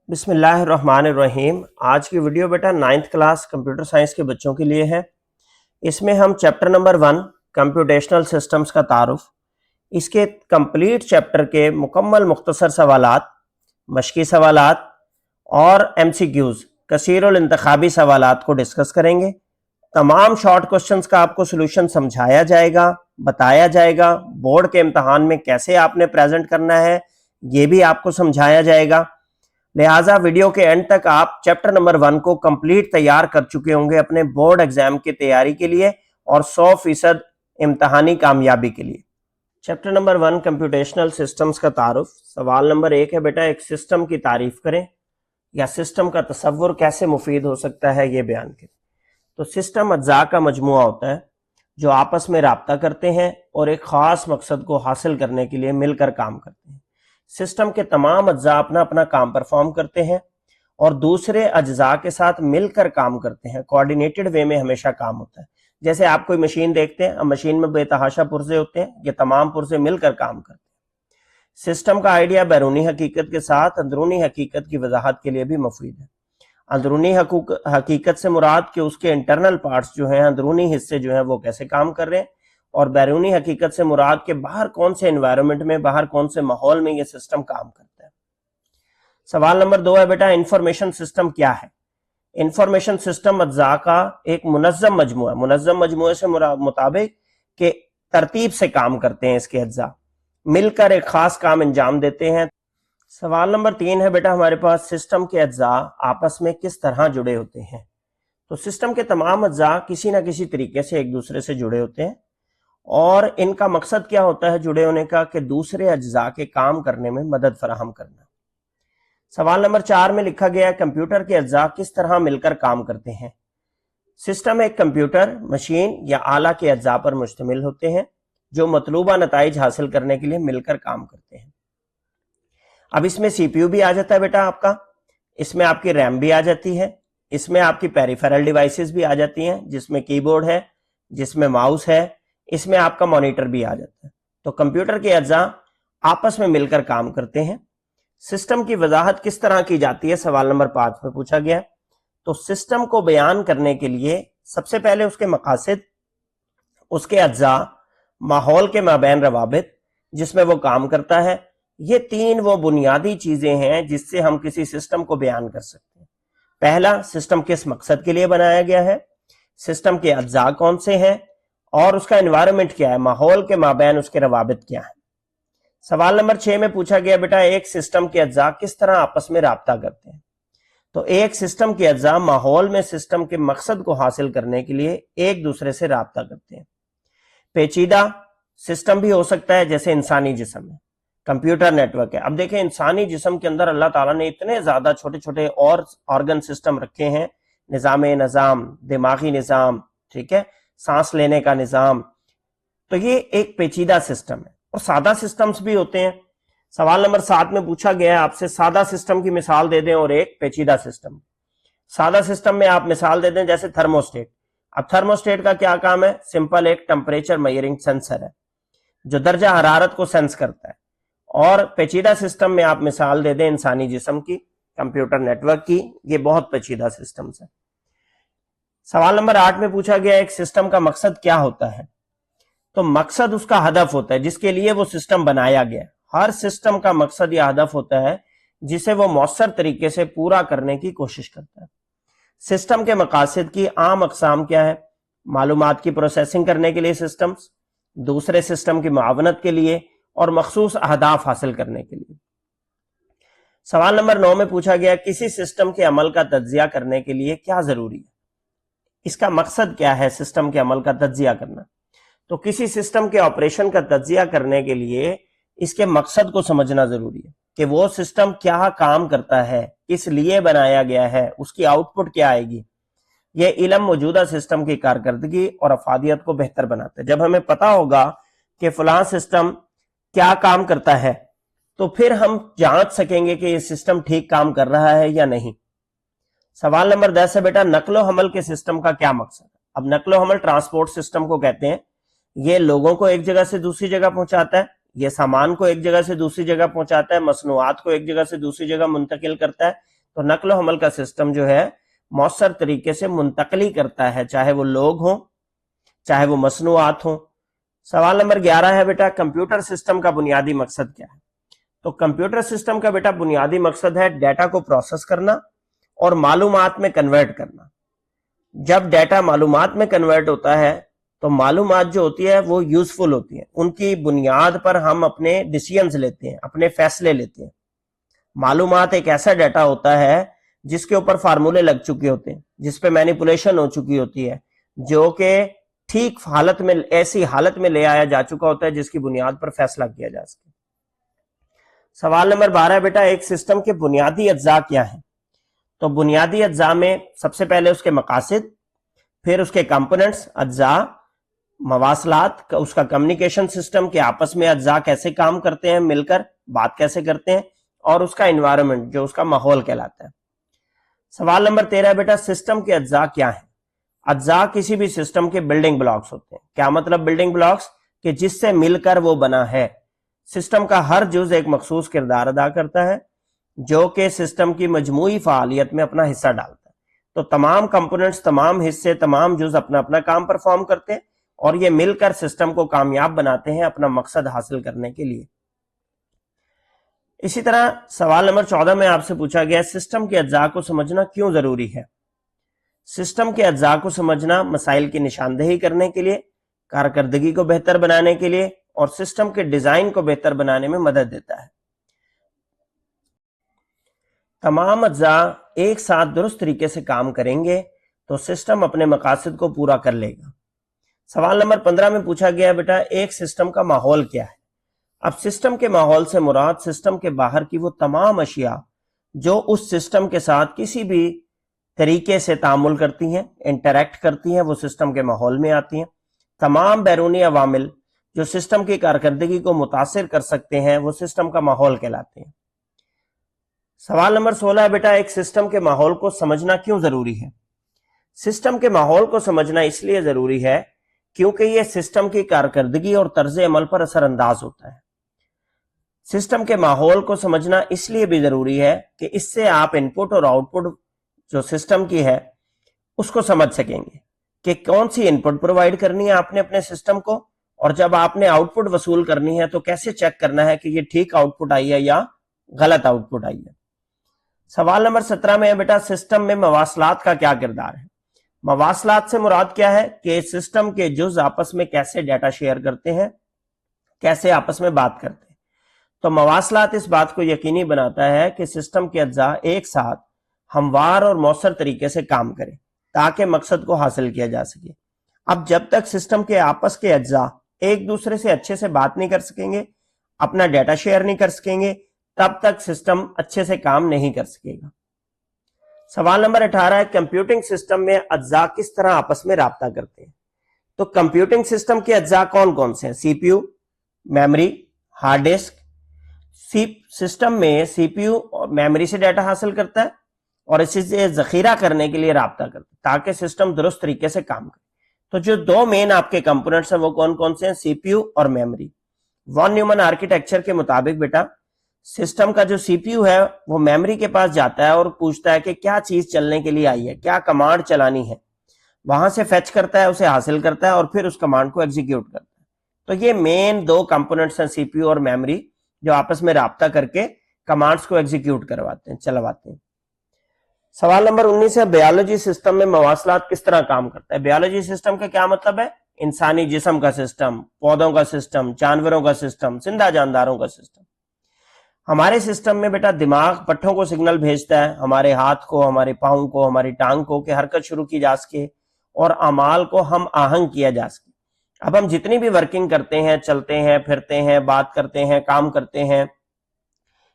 बिस्मिल्लाहिर्रहमानिर्रहीम। आज की वीडियो बेटा 9th क्लास कंप्यूटर साइंस के बच्चों के लिए है। इसमें हम चैप्टर नंबर 1 कंप्यूटेशनल सिस्टम्स का तारुफ, इसके कंप्लीट चैप्टर के मुकम्मल मुख्तसर सवालात, मशकी सवालात और MCQs कसीरुल इंतखाबी सवालात को डिस्कस करेंगे। तमाम शॉर्ट क्वेश्चंस का आपको सोल्यूशन समझाया जाएगा, बताया जाएगा। बोर्ड के इम्तहान में कैसे आपने प्रेजेंट करना है ये भी आपको समझाया जाएगा। लिहाजा वीडियो के एंड तक आप चैप्टर नंबर 1 को कंप्लीट तैयार कर चुके होंगे अपने बोर्ड एग्जाम की तैयारी के लिए और 100% इम्तहानी कामयाबी के लिए। चैप्टर नंबर 1 कंप्यूटेशनल सिस्टम्स का तारुफ। सवाल नंबर 1 है बेटा, एक सिस्टम की तारीफ करें या सिस्टम का तसव्वुर कैसे मुफीद हो सकता है ये बयान करें। तो सिस्टम अज्जा का मजमुआ होता है जो आपस में राब्ता करते हैं और एक खास मकसद को हासिल करने के लिए मिलकर काम करते हैं। सिस्टम के तमाम अज्जा अपना अपना काम परफॉर्म करते हैं और दूसरे अज्जा के साथ मिलकर काम करते हैं। कोऑर्डिनेटेड वे में हमेशा काम होता है। जैसे आप कोई मशीन देखते हैं, अब मशीन में बेतहाशा पुर्जे होते हैं, ये तमाम पुर्जे मिलकर काम करते हैं। सिस्टम का आइडिया बैरूनी हकीकत के साथ अंदरूनी हकीकत की वजाहत के लिए भी मुफीद है। अंदरूनी हकीकत से मुराद कि उसके इंटरनल पार्ट्स जो हैं, अंदरूनी हिस्से जो हैं वो कैसे काम कर रहे हैं, और बैरूनी हकीकत से मुराद के बाहर कौन से एनवायरनमेंट में, बाहर कौन से माहौल में ये सिस्टम काम करता है। सवाल नंबर 2 है बेटा, इंफॉर्मेशन सिस्टम क्या है। इंफॉर्मेशन सिस्टम अज्जा का एक मुनज़्ज़म मजमुआ, मुनज़्ज़म मजमुए से मुताबिक के तरतीब से काम करते हैं। इसके अज्जा मिलकर एक खास काम अंजाम देते हैं। सवाल नंबर 3 है बेटा हमारे पास, सिस्टम के अज्जा आपस में किस तरह जुड़े होते हैं। तो सिस्टम के तमाम अज्जा किसी ना किसी तरीके से एक दूसरे से जुड़े होते हैं और इनका मकसद क्या होता है जुड़े होने का, कि दूसरे अज्जा के काम करने में मदद फराहम करना। सवाल नंबर 4 में लिखा गया है, कंप्यूटर के अज्जा किस तरह मिलकर काम करते हैं। सिस्टम एक कंप्यूटर, मशीन या आला के अज्जा पर मुश्तमिल होते हैं जो मतलूबा नताइज हासिल करने के लिए मिलकर काम करते हैं। अब इसमें CPU भी आ जाता है बेटा आपका, इसमें आपकी रैम भी आ जाती है, इसमें आपकी पेरिफेरल डिवाइसेस भी आ जाती हैं जिसमें कीबोर्ड है, जिसमें माउस है, इसमें आपका मॉनिटर भी आ जाता है। तो कंप्यूटर के अज्जा आपस में मिलकर काम करते हैं। सिस्टम की वजाहत किस तरह की जाती है, सवाल नंबर 5 में पूछा गया है। तो सिस्टम को बयान करने के लिए सबसे पहले उसके मकासद, उसके अज्जा, माहौल के माबैन रवाबित जिसमें वो काम करता है, ये 3 वो बुनियादी चीजें हैं जिससे हम किसी सिस्टम को बयान कर सकते हैं। पहला, सिस्टम किस मकसद के लिए बनाया गया है, सिस्टम के अज्जा कौन से हैं और उसका एनवायरनमेंट क्या है, माहौल के माबैन उसके रवाबित क्या है। सवाल नंबर 6 में पूछा गया बेटा, एक सिस्टम के अज्जा किस तरह आपस में राब्ता करते हैं। तो एक सिस्टम के अज्जा माहौल में सिस्टम के मकसद को हासिल करने के लिए एक दूसरे से राब्ता करते हैं। पेचीदा सिस्टम भी हो सकता है, जैसे इंसानी जिस्म है, कंप्यूटर नेटवर्क है। अब देखें, इंसानी जिस्म के अंदर अल्लाह ताला ने इतने ज्यादा छोटे छोटे और ऑर्गन सिस्टम रखे हैं, निजाम, दिमागी निजाम, ठीक है, सांस लेने का निजाम। तो ये एक पेचीदा सिस्टम है और सादा सिस्टम्स भी होते हैं। सवाल नंबर 7 में पूछा गया है आपसे, सादा सिस्टम की मिसाल दे दें और एक पेचीदा सिस्टम। सादा सिस्टम में आप मिसाल दे दें जैसे थर्मोस्टेट। अब थर्मोस्टेट का क्या काम है, सिंपल एक टेम्परेचर मेजरिंग सेंसर है जो दर्जा हरारत को सेंस करता है। और पेचीदा सिस्टम में आप मिसाल दे दें इंसानी जिस्म की, कंप्यूटर नेटवर्क की, ये बहुत पेचीदा सिस्टम्स है। सवाल नंबर 8 में पूछा गया, एक सिस्टम का मकसद क्या होता है। तो मकसद उसका हदफ होता है जिसके लिए वो सिस्टम बनाया गया। हर सिस्टम का मकसद या हदफ होता है जिसे वो मौसर तरीके से पूरा करने की कोशिश करता है। सिस्टम के मकासद की आम अकसाम क्या है, मालूमात की प्रोसेसिंग करने के लिए सिस्टम्स, दूसरे सिस्टम की मुआवनत के लिए और मखसूस अहदाफ हासिल करने के लिए। सवाल नंबर 9 में पूछा गया, किसी सिस्टम के अमल का तज्जिया करने के लिए क्या जरूरी है। इसका मकसद क्या है सिस्टम के अमल का तज्जिया करना। तो किसी सिस्टम के ऑपरेशन का तज्जिया करने के लिए इसके मकसद को समझना जरूरी है कि वो सिस्टम क्या काम करता है, किस लिए बनाया गया है, उसकी आउटपुट क्या आएगी। यह इल्म मौजूदा सिस्टम की कारकर्दगी और अफादियत को बेहतर बनाता है। जब हमें पता होगा कि फलां सिस्टम क्या काम करता है तो फिर हम जांच सकेंगे कि ये सिस्टम ठीक काम कर रहा है या नहीं। सवाल नंबर 10 है बेटा, नकलो हमल के सिस्टम का क्या मकसद है। अब नकलो हमल ट्रांसपोर्ट सिस्टम को कहते हैं। ये लोगों को एक जगह से दूसरी जगह पहुंचाता है, ये सामान को एक जगह से दूसरी जगह पहुंचाता है, मसनूआत को एक जगह से दूसरी जगह मुंतकिल करता है, تو نقل و حمل کا سسٹم جو ہے مؤثر طریقے سے منتقلی کرتا ہے، چاہے وہ لوگ ہوں چاہے وہ مصنوعات ہوں۔ سوال نمبر 11 ہے بیٹا کمپیوٹر سسٹم کا بنیادی مقصد کیا ہے؟ تو کمپیوٹر سسٹم کا بیٹا بنیادی مقصد ہے ڈیٹا کو پروسیس کرنا اور معلومات میں کنورٹ کرنا۔ جب ڈیٹا معلومات میں کنورٹ ہوتا ہے تو معلومات جو ہوتی ہے وہ یوزفل ہوتی ہیں، ان کی بنیاد پر ہم اپنے ڈیسیژنز لیتے ہیں، اپنے فیصلے لیتے ہیں۔ معلومات ایک ایسا ڈیٹا ہوتا ہے جس کے اوپر فارمولے لگ چکے ہوتے ہیں، جس پہ مینیپولیشن ہو چکی ہوتی ہے، جو کہ ٹھیک حالت میں ایسی حالت میں لے آیا جا چکا ہوتا ہے جس کی بنیاد پر فیصلہ کیا جا سکے۔ سوال نمبر 12 بیٹا ایک سسٹم کے بنیادی اجزاء کیا ہیں؟ تو بنیادی اجزاء میں سب سے پہلے اس کے مقاصد، پھر اس کے کمپوننٹس، اجزاء، مواصلات، اس کا کمیونیکیشن سسٹم کے آپس میں اجزاء کیسے کام کرتے ہیں، مل کر بات کیسے کرتے ہیں، اور اس کا انوائرمنٹ جو اس کا ماحول کہلاتا ہے۔ سوال نمبر 13 بیٹا سسٹم کے اجزاء کیا ہیں؟ اجزاء کسی بھی سسٹم کے بلڈنگ بلاکس ہوتے ہیں۔ کیا مطلب بلڈنگ بلاکس؟ کہ جس سے مل کر وہ بنا ہے۔ سسٹم کا ہر جز ایک مخصوص کردار ادا کرتا ہے جو کہ سسٹم کی مجموعی فعالیت میں اپنا حصہ ڈالتا ہے۔ تو تمام کمپوننٹس، تمام حصے، تمام جز اپنا اپنا کام پرفارم کرتے ہیں اور یہ مل کر سسٹم کو کامیاب بناتے ہیں اپنا مقصد حاصل کرنے کے لیے۔ اسی طرح سوال نمبر 14 میں آپ سے پوچھا گیا سسٹم کے اجزاء کو سمجھنا کیوں ضروری ہے؟ سسٹم کے اجزاء کو سمجھنا مسائل کی نشاندہی کرنے کے لیے، کارکردگی کو بہتر بنانے کے لیے اور سسٹم کے ڈیزائن کو بہتر بنانے میں مدد دیتا ہے۔ تمام اجزاء ایک ساتھ درست طریقے سے کام کریں گے تو سسٹم اپنے مقاصد کو پورا کر لے گا۔ سوال نمبر 15 میں پوچھا گیا بیٹا ایک سسٹم کا ماحول کیا ہے؟ اب سسٹم کے ماحول سے مراد سسٹم کے باہر کی وہ تمام اشیاء جو اس سسٹم کے ساتھ کسی بھی طریقے سے تعامل کرتی ہیں، انٹریکٹ کرتی ہیں، وہ سسٹم کے ماحول میں آتی ہیں۔ تمام بیرونی عوامل جو سسٹم کی کارکردگی کو متاثر کر سکتے ہیں وہ سسٹم کا ماحول کہلاتے ہیں۔ سوال نمبر 16 ہے بیٹا ایک سسٹم کے ماحول کو سمجھنا کیوں ضروری ہے؟ سسٹم کے ماحول کو سمجھنا اس لیے ضروری ہے کیونکہ یہ سسٹم کی کارکردگی اور طرز عمل پر اثر انداز ہوتا ہے۔ سسٹم کے ماحول کو سمجھنا اس لیے بھی ضروری ہے کہ اس سے آپ ان پٹ اور آؤٹ پٹ جو سسٹم کی ہے اس کو سمجھ سکیں گے کہ کون سی ان پٹ پرووائڈ کرنی ہے آپ نے اپنے سسٹم کو، اور جب آپ نے آؤٹ پٹ وصول کرنی ہے تو کیسے چیک کرنا ہے کہ یہ ٹھیک آؤٹ پٹ آئی ہے یا غلط آؤٹ پٹ آئی ہے۔ سوال نمبر 17 میں ہے بیٹا سسٹم میں مواصلات کا کیا کردار ہے؟ مواصلات سے مراد کیا ہے کہ سسٹم کے جز آپس میں کیسے ڈیٹا شیئر کرتے ہیں، کیسے آپس میں بات کرتے ہیں۔ تو مواصلات اس بات کو یقینی بناتا ہے کہ سسٹم کے اجزاء ایک ساتھ ہموار اور مؤثر طریقے سے کام کریں تاکہ مقصد کو حاصل کیا جا سکے۔ اب جب تک سسٹم کے آپس کے اجزاء ایک دوسرے سے اچھے سے بات نہیں کر سکیں گے، اپنا ڈیٹا شیئر نہیں کر سکیں گے، تب تک سسٹم اچھے سے کام نہیں کر سکے گا۔ سوال نمبر 18 ہے کمپیوٹنگ سسٹم میں اجزاء کس طرح آپس میں رابطہ کرتے ہیں؟ تو کمپیوٹنگ سسٹم کے اجزاء کون کون سے ہیں؟ C P U, memory, hard disk. System میں سی پی یو اور میموری سے ڈیٹا حاصل کرتا ہے اور اسے ذخیرہ کرنے کے لیے رابطہ کرتا ہے تاکہ سسٹم درست طریقے سے کام کرے۔ تو جو دو مین آپ کے کمپوننٹس ہیں وہ کون کون سے ہیں؟ سی پی یو اور میموری۔ وان نیومن آرکیٹیکچر کے مطابق بیٹا سسٹم کا جو سی پی یو ہے وہ میموری کے پاس جاتا ہے اور پوچھتا ہے کہ کیا چیز چلنے کے لیے آئی ہے، کیا کمانڈ چلانی ہے، وہاں سے فیچ کرتا ہے، اسے حاصل کرتا ہے اور پھر اس کمانڈ کو ایگزیکیوٹ کرتا ہے۔ تو یہ مین دو کمپوننٹس ہیں سی پی یو اور میموری جو آپس میں رابطہ کر کے کمانڈز کو ایگزیکیوٹ کرواتے ہیں، چلواتے ہیں۔ سوال نمبر 19 ہے بیالوجی سسٹم میں مواصلات کس طرح کام کرتا ہے؟ بیالوجی سسٹم کا کیا مطلب ہے؟ انسانی جسم کا سسٹم، پودوں کا سسٹم، جانوروں کا سسٹم، زندہ جانداروں کا سسٹم۔ ہمارے سسٹم میں بیٹا دماغ پٹھوں کو سگنل بھیجتا ہے، ہمارے ہاتھ کو، ہمارے پاؤں کو، ہماری ٹانگ کو کہ حرکت شروع کی جا سکے اور اعمال کو ہم آہنگ کیا جا سکے۔ اب ہم جتنی بھی ورکنگ کرتے ہیں، چلتے ہیں، پھرتے ہیں، بات کرتے ہیں، کام کرتے ہیں،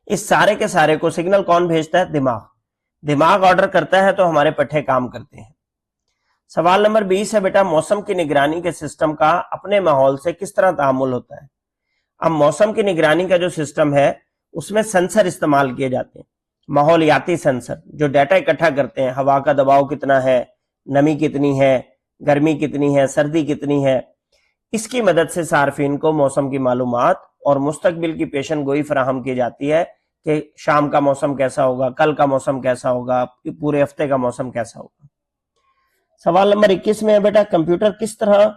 اس سارے کے سارے کو سگنل کون بھیجتا ہے؟ دماغ۔ دماغ آرڈر کرتا ہے تو ہمارے پٹھے کام کرتے ہیں۔ سوال نمبر 20 ہے بیٹا موسم کی نگرانی کے سسٹم کا اپنے ماحول سے کس طرح تعامل ہوتا ہے؟ اب موسم کی نگرانی کا جو سسٹم ہے اس میں سینسر استعمال کیے جاتے ہیں، ماحولیاتی سینسر جو ڈیٹا اکٹھا کرتے ہیں، ہوا کا دباؤ کتنا ہے، نمی کتنی ہے، گرمی کتنی ہے، سردی کتنی ہے۔ اس کی مدد سے صارفین کو موسم کی معلومات اور مستقبل کی پیشن گوئی فراہم کی جاتی ہے کہ شام کا موسم کیسا ہوگا, کل کا موسم کیسا ہوگا, پورے ہفتے کا موسم کیسا ہوگا. سوال نمبر 21 میں ہے بیٹا کمپیوٹر کس طرح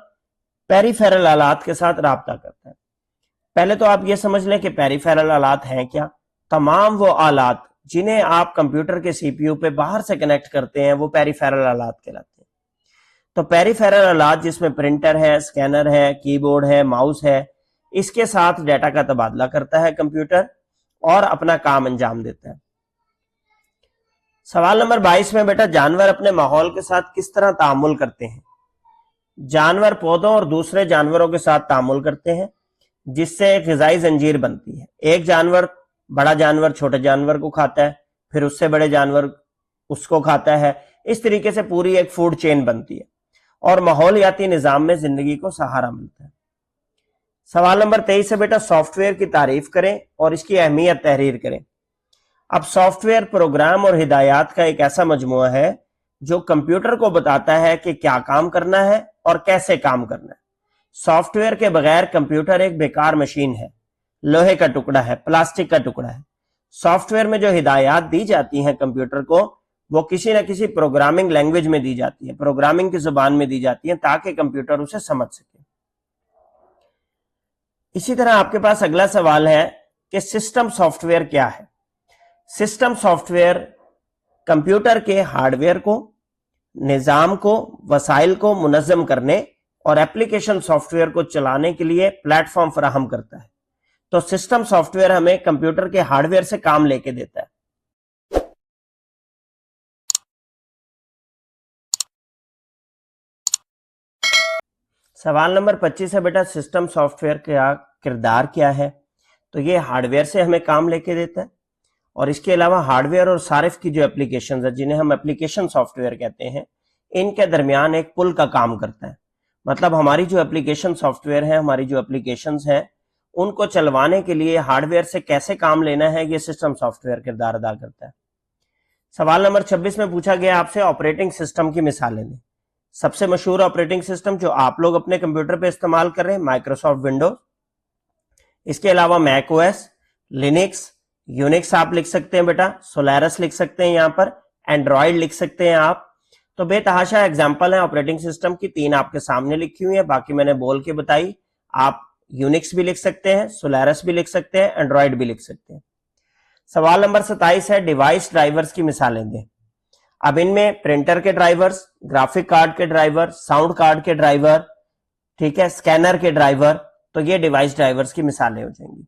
پیریفیرل آلات کے ساتھ رابطہ کرتا ہے. پہلے تو آپ یہ سمجھ لیں کہ پیریفیرل آلات ہیں کیا. تمام وہ آلات جنہیں آپ کمپیوٹر کے سی پی یو پہ باہر سے کنیکٹ کرتے ہیں وہ پیریفیرل آلات کہلاتے ہیں. تو پیریفیرل آلات جس میں پرنٹر ہے, اسکینر ہے, کی بورڈ ہے, ماؤس ہے, اس کے ساتھ ڈیٹا کا تبادلہ کرتا ہے کمپیوٹر اور اپنا کام انجام دیتا ہے. سوال نمبر 22 میں بیٹا جانور اپنے ماحول کے ساتھ کس طرح تعامل کرتے ہیں. جانور پودوں اور دوسرے جانوروں کے ساتھ تعامل کرتے ہیں جس سے ایک غذائی زنجیر بنتی ہے. ایک جانور, بڑا جانور چھوٹے جانور کو کھاتا ہے, پھر اس سے بڑے جانور اس کو کھاتا ہے. اس طریقے سے پوری ایک فوڈ چین بنتی ہے اور ماحولیاتی نظام میں زندگی کو سہارا ملتا ہے. سوال نمبر 23 سے بیٹا سافٹ ویئر کی تعریف کریں اور اس کی اہمیت تحریر کریں. اب سافٹ ویئر پروگرام اور ہدایات کا ایک ایسا مجموعہ ہے جو کمپیوٹر کو بتاتا ہے کہ کیا کام کرنا ہے اور کیسے کام کرنا ہے. سافٹ ویئر کے بغیر کمپیوٹر ایک بیکار مشین ہے, لوہے کا ٹکڑا ہے, پلاسٹک کا ٹکڑا ہے. سافٹ ویئر میں جو ہدایات دی جاتی ہیں کمپیوٹر کو وہ کسی نہ کسی پروگرامنگ لینگویج میں دی جاتی ہے, پروگرامنگ کی زبان میں دی جاتی ہیں تاکہ کمپیوٹر اسے سمجھ سکے. اسی طرح آپ کے پاس اگلا سوال ہے کہ سسٹم سافٹ ویئر کیا ہے. سسٹم سافٹ ویئر کمپیوٹر کے ہارڈ ویئر کو, نظام کو, وسائل کو منظم کرنے اور ایپلیکیشن سافٹ ویئر کو چلانے کے لیے پلیٹ فارم فراہم کرتا ہے. تو سسٹم سافٹ ویئر ہمیں کمپیوٹر کے ہارڈ ویئر سے کام لے کے دیتا ہے. سوال نمبر 25 ہے بیٹا سسٹم سافٹ ویئر کا کردار کیا ہے. تو یہ ہارڈ ویئر سے ہمیں کام لے کے دیتا ہے اور اس کے علاوہ ہارڈ ویئر اور صارف کی جو اپلیکیشنز ہیں جنہیں ہم اپلیکیشن سافٹ ویئر کہتے ہیں ان کے درمیان ایک پل کا کام کرتا ہے. مطلب ہماری جو اپلیکیشن سافٹ ویئر ہے, ہماری جو اپلیکیشنز ہیں ان کو چلوانے کے لیے ہارڈ ویئر سے کیسے کام لینا ہے یہ سسٹم سافٹ ویئر کردار ادا کرتا ہے. سوال نمبر 26 میں پوچھا گیا آپ سے آپریٹنگ سسٹم کی مثالیں دیں. سب سے مشہور آپریٹنگ سسٹم جو آپ لوگ اپنے کمپیوٹر پہ استعمال کر رہے ہیں مائکروسافٹ ونڈوز. اس کے علاوہ make O S, Linux, Unix آپ لکھ سکتے ہیں بیٹا, سولیرس لکھ سکتے ہیں, یہاں پر اینڈرائڈ لکھ سکتے ہیں آپ. تو بے تحاشا ایگزامپل ہیں آپریٹنگ سسٹم کی, 3 آپ کے سامنے لکھی ہوئی ہیں, باقی میں نے بول کے بتائی. آپ یونکس بھی لکھ سکتے ہیں, سولیرس بھی لکھ سکتے ہیں, اینڈرائڈ بھی لکھ سکتے ہیں. سوال نمبر 27 ہے ڈیوائس ڈرائیورز کی مثالیں دیں. اب ان میں پرنٹر کے ڈرائیورز, گرافک کارڈ کے ڈرائیور, ساؤنڈ کارڈ کے ڈرائیور, ٹھیک ہے, اسکینر کے ڈرائیور, تو یہ ڈیوائس ڈرائیورز کی مثالیں ہو جائیں گی.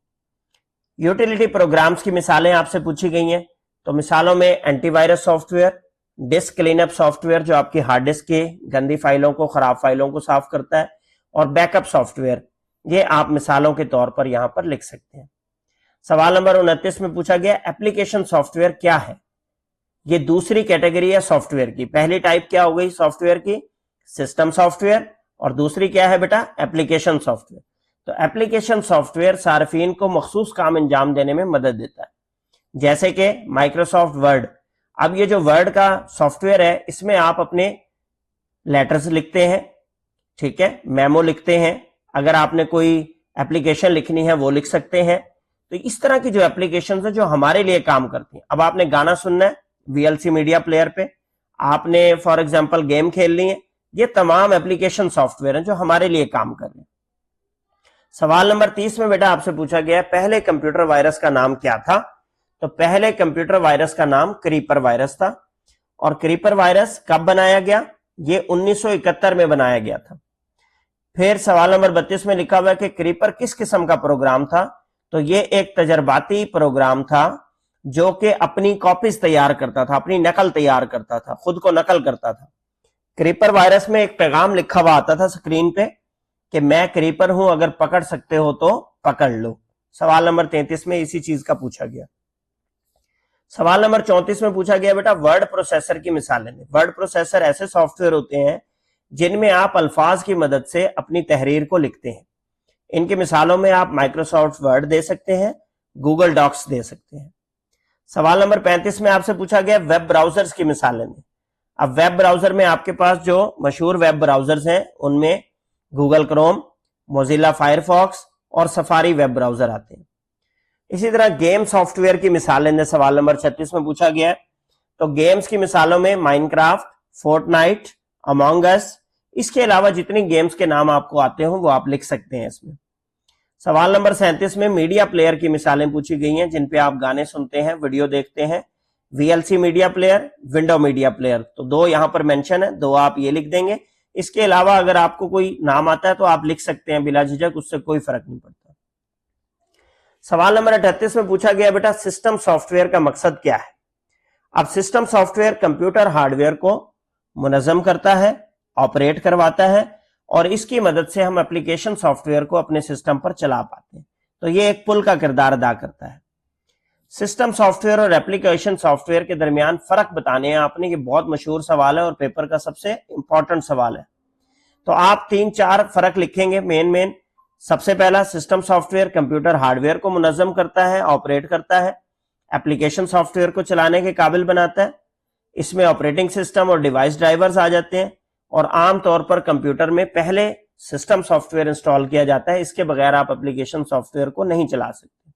یوٹیلیٹی پروگرامز کی مثالیں آپ سے پوچھی گئی ہیں. تو مثالوں میں anti virus software, disk clean up software جو آپ کی ہارڈ ڈسک کی گندی فائلوں کو, خراب فائلوں کو صاف کرتا ہے, اور بیک اپ سافٹ ویئر, یہ آپ مثالوں کے طور پر یہاں پر لکھ سکتے ہیں. سوال نمبر 29 میں پوچھا گیا ایپلیکیشن سافٹ ویئر کیا ہے. یہ دوسری کیٹیگری ہے سافٹ ویئر کی. پہلی ٹائپ کیا ہو گئی سافٹ ویئر کی, سسٹم سافٹ ویئر, اور دوسری کیا ہے بیٹا ایپلیکیشن سافٹ ویئر. تو ایپلیکیشن سافٹ ویئر صارفین کو مخصوص کام انجام دینے میں مدد دیتا ہے, جیسے کہ مائکروسافٹ ورڈ. اب یہ جو ورڈ کا سافٹ ویئر ہے اس میں آپ اپنے لیٹرز لکھتے ہیں, ٹھیک ہے, میمو لکھتے ہیں, اگر آپ نے کوئی ایپلیکیشن لکھنی ہے وہ لکھ سکتے ہیں. تو اس طرح کی جو ایپلیکیشنز ہیں جو ہمارے لیے کام کرتی ہیں. اب آپ نے گانا سننا ہے V L C media player پہ, آپ نے فار ایگزامپل گیم کھیلنی ہے, یہ تمام ایپلیکیشن سافٹ ویئر ہیں جو ہمارے لیے کام کر رہے ہیں. سوال نمبر 30 میں بیٹا آپ سے پوچھا گیا پہلے کمپیوٹر وائرس کا نام کیا تھا. تو پہلے کمپیوٹر وائرس کا نام کریپر وائرس تھا. اور کریپر وائرس کب بنایا گیا, یہ 1971 میں بنایا گیا تھا. پھر سوال نمبر 32 میں لکھا ہوا ہے کہ کریپر کس قسم کا پروگرام تھا. تو یہ ایک تجرباتی پروگرام تھا جو کہ اپنی کاپیز تیار کرتا تھا, اپنی نقل تیار کرتا تھا, خود کو نقل کرتا تھا. کریپر وائرس میں ایک پیغام لکھا ہوا آتا تھا سکرین پہ کہ میں کریپر ہوں, اگر پکڑ سکتے ہو تو پکڑ لو. سوال نمبر 33 میں اسی چیز کا پوچھا گیا. سوال نمبر 34 میں پوچھا گیا بیٹا ورڈ پروسیسر کی مثالیں دیں. ورڈ پروسیسر ایسے سافٹ ویئر ہوتے ہیں جن میں آپ الفاظ کی مدد سے اپنی تحریر کو لکھتے ہیں. ان کی مثالوں میں آپ مائکروسافٹ ورڈ دے سکتے ہیں, گوگل ڈاکس دے سکتے ہیں. سوال نمبر 35 میں آپ سے پوچھا گیا ویب براؤزرز کی مثالیں دیں. اب ویب براؤزر میں آپ کے پاس جو مشہور ویب براؤزرز ہیں ان میں Google Chrome, Mozilla fire Fox اور سفاری ویب براؤزر آتے ہیں. इसी तरह गेम सॉफ्टवेयर की मिसालें सवाल नंबर 36 में पूछा गया है। तो गेम्स की मिसालों में माइनक्राफ्ट, फोर्टनाइट, अमंग अस, इसके अलावा जितनी गेम्स के नाम आपको आते हो वो आप लिख सकते हैं इसमें। सवाल नंबर 37 में मीडिया प्लेयर की मिसालें पूछी गई हैं जिन पे आप गाने सुनते हैं, वीडियो देखते हैं। VLC media player, window media player, तो दो यहां पर मेंशन है, दो आप ये लिख देंगे। इसके अलावा अगर आपको कोई नाम आता है तो आप लिख सकते हैं बिला झिझक, उससे कोई फर्क नहीं पड़ता। सवाल नंबर 38 में पूछा गया बेटा सिस्टम सॉफ्टवेयर का मकसद क्या है। अब सिस्टम सॉफ्टवेयर कंप्यूटर हार्डवेयर को मुनज़्ज़म करता है, ऑपरेट करवाता है और इसकी मदद से हम एप्लीकेशन सॉफ्टवेयर को अपने सिस्टम पर चला पाते हैं। तो ये एक पुल का किरदार अदा करता है। सिस्टम सॉफ्टवेयर और एप्लीकेशन सॉफ्टवेयर के दरमियान फर्क बताने हैं आपने, ये बहुत मशहूर सवाल है और पेपर का सबसे इंपॉर्टेंट सवाल है। तो आप 3-4 फर्क लिखेंगे मेन। सबसे पहला, सिस्टम सॉफ्टवेयर कंप्यूटर हार्डवेयर को मुनज़्ज़म करता है, ऑपरेट करता है, एप्लीकेशन सॉफ्टवेयर को चलाने के काबिल बनाता है। इसमें ऑपरेटिंग सिस्टम और डिवाइस ड्राइवर्स आ जाते हैं और आमतौर पर कंप्यूटर में पहले सिस्टम सॉफ्टवेयर इंस्टॉल किया जाता है, इसके बगैर आप एप्लीकेशन सॉफ्टवेयर को नहीं चला सकते।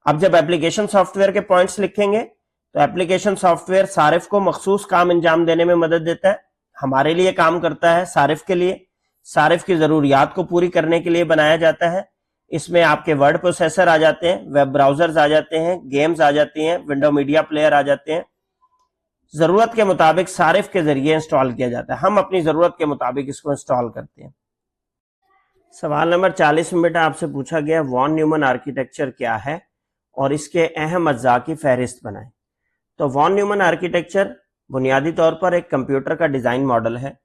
अब जब एप्लीकेशन सॉफ्टवेयर के पॉइंट्स लिखेंगे तो एप्लीकेशन सॉफ्टवेयर सारिफ को मखसूस काम अंजाम देने में मदद देता है, हमारे लिए काम करता है, सारिफ के लिए, सारिफ की जरूरियात को पूरी करने के लिए बनाया जाता है। इसमें आपके वर्ड प्रोसेसर आ जाते हैं, वेब ब्राउजर्स आ जाते हैं, गेम्स आ जाती हैं, विंडो मीडिया प्लेयर आ जाते हैं। जरूरत के मुताबिक सारिफ के जरिए इंस्टॉल किया जाता है, हम अपनी जरूरत के मुताबिक इसको इंस्टॉल करते हैं। सवाल नंबर 40 में बेटा आपसे पूछा गया वॉन न्यूमन आर्किटेक्चर क्या है और इसके अहम अज्जा की फहरिस्त बनाएं। तो वॉन न्यूमन आर्किटेक्चर बुनियादी तौर पर एक कंप्यूटर का डिजाइन मॉडल है।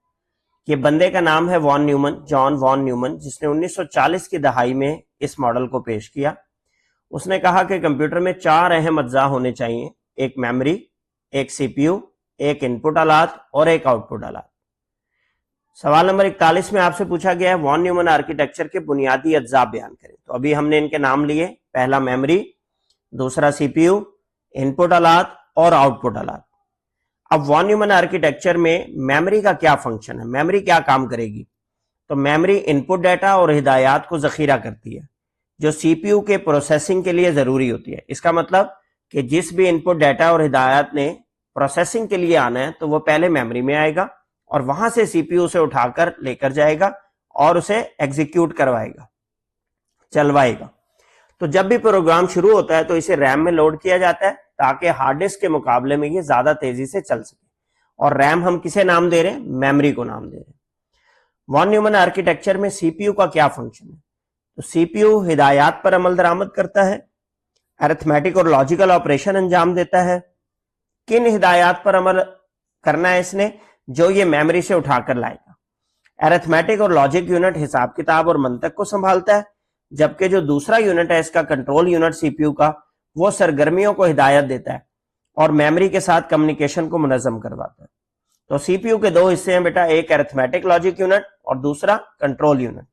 ये बंदे का नाम है von Neumann, John von Neumann, जिसने 1940 की दहाई में इस मॉडल को पेश किया। उसने कहा कि कंप्यूटर में 4 अहम अज्जा होने चाहिए, एक मेमोरी, एक CPU, एक इनपुट आलात और एक आउटपुट आलात। सवाल नंबर 41 में आपसे पूछा गया है वॉन न्यूमन आर्किटेक्चर के बुनियादी अज्जा बयान करें। तो अभी हमने इनके नाम लिए, पहला मेमोरी, दूसरा CPU, इनपुट आलात और आउटपुट आलात। अब वॉन न्यूमन आर्किटेक्चर में मेमोरी का क्या फंक्शन है, मेमोरी क्या काम करेगी। तो मेमोरी इनपुट डाटा और हिदायत को जखीरा करती है जो CPU के प्रोसेसिंग के लिए जरूरी होती है। इसका मतलब कि जिस भी इनपुट डाटा और हिदायत ने प्रोसेसिंग के लिए आना है तो वो पहले मेमोरी में आएगा और वहां से CPU से उठाकर लेकर जाएगा और उसे एग्जीक्यूट करवाएगा, चलवाएगा। तो जब भी प्रोग्राम शुरू होता है तो इसे रैम में लोड किया जाता है ताकि हार्ड डिस्क के मुकाबले में ये ज्यादा तेजी से चल सके। और रैम हम किसे नाम दे रहे हैं, मेमोरी को नाम दे रहे हैं। वॉन न्यूमन आर्किटेक्चर में CPU का क्या फंक्शन है। तो CPU हिदायत पर अमल दरामद करता है, अरिथमेटिक और लॉजिकल ऑपरेशन अंजाम देता है। किन हिदायत पर अमल करना है इसने, जो ये मेमोरी से उठाकर लाएगा। अरिथमेटिक और लॉजिक यूनिट हिसाब किताब और मंतक को संभालता है, जबकि जो दूसरा यूनिट है इसका कंट्रोल यूनिट CPU का, वो सरगर्मियों को हिदायत देता है और मेमोरी के साथ कम्युनिकेशन को मुनज़्ज़म करवाता है। तो CPU के 2 हिस्से हैं बेटा, एक अरिथमेटिक लॉजिक यूनिट और दूसरा कंट्रोल यूनिट।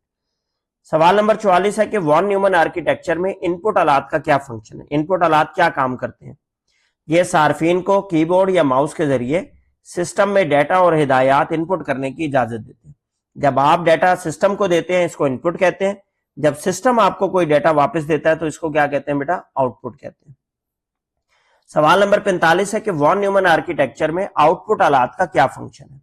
सवाल नंबर 44 है कि वॉन न्यूमन आर्किटेक्चर में इनपुट आलात का क्या फंक्शन है, इनपुट आलात क्या काम करते हैं। ये सार्फिन को कीबोर्ड या माउस के जरिए सिस्टम में डाटा और हिदायत इनपुट करने की इजाजत देते हैं। जब आप डाटा सिस्टम को देते हैं इसको इनपुट कहते हैं, जब सिस्टम आपको कोई डाटा वापस देता है तो इसको क्या कहते हैं बेटा, आउटपुट कहते हैं। सवाल नंबर 45 है कि वॉन न्यूमन आर्किटेक्चर में आउटपुट आलात का क्या फंक्शन है।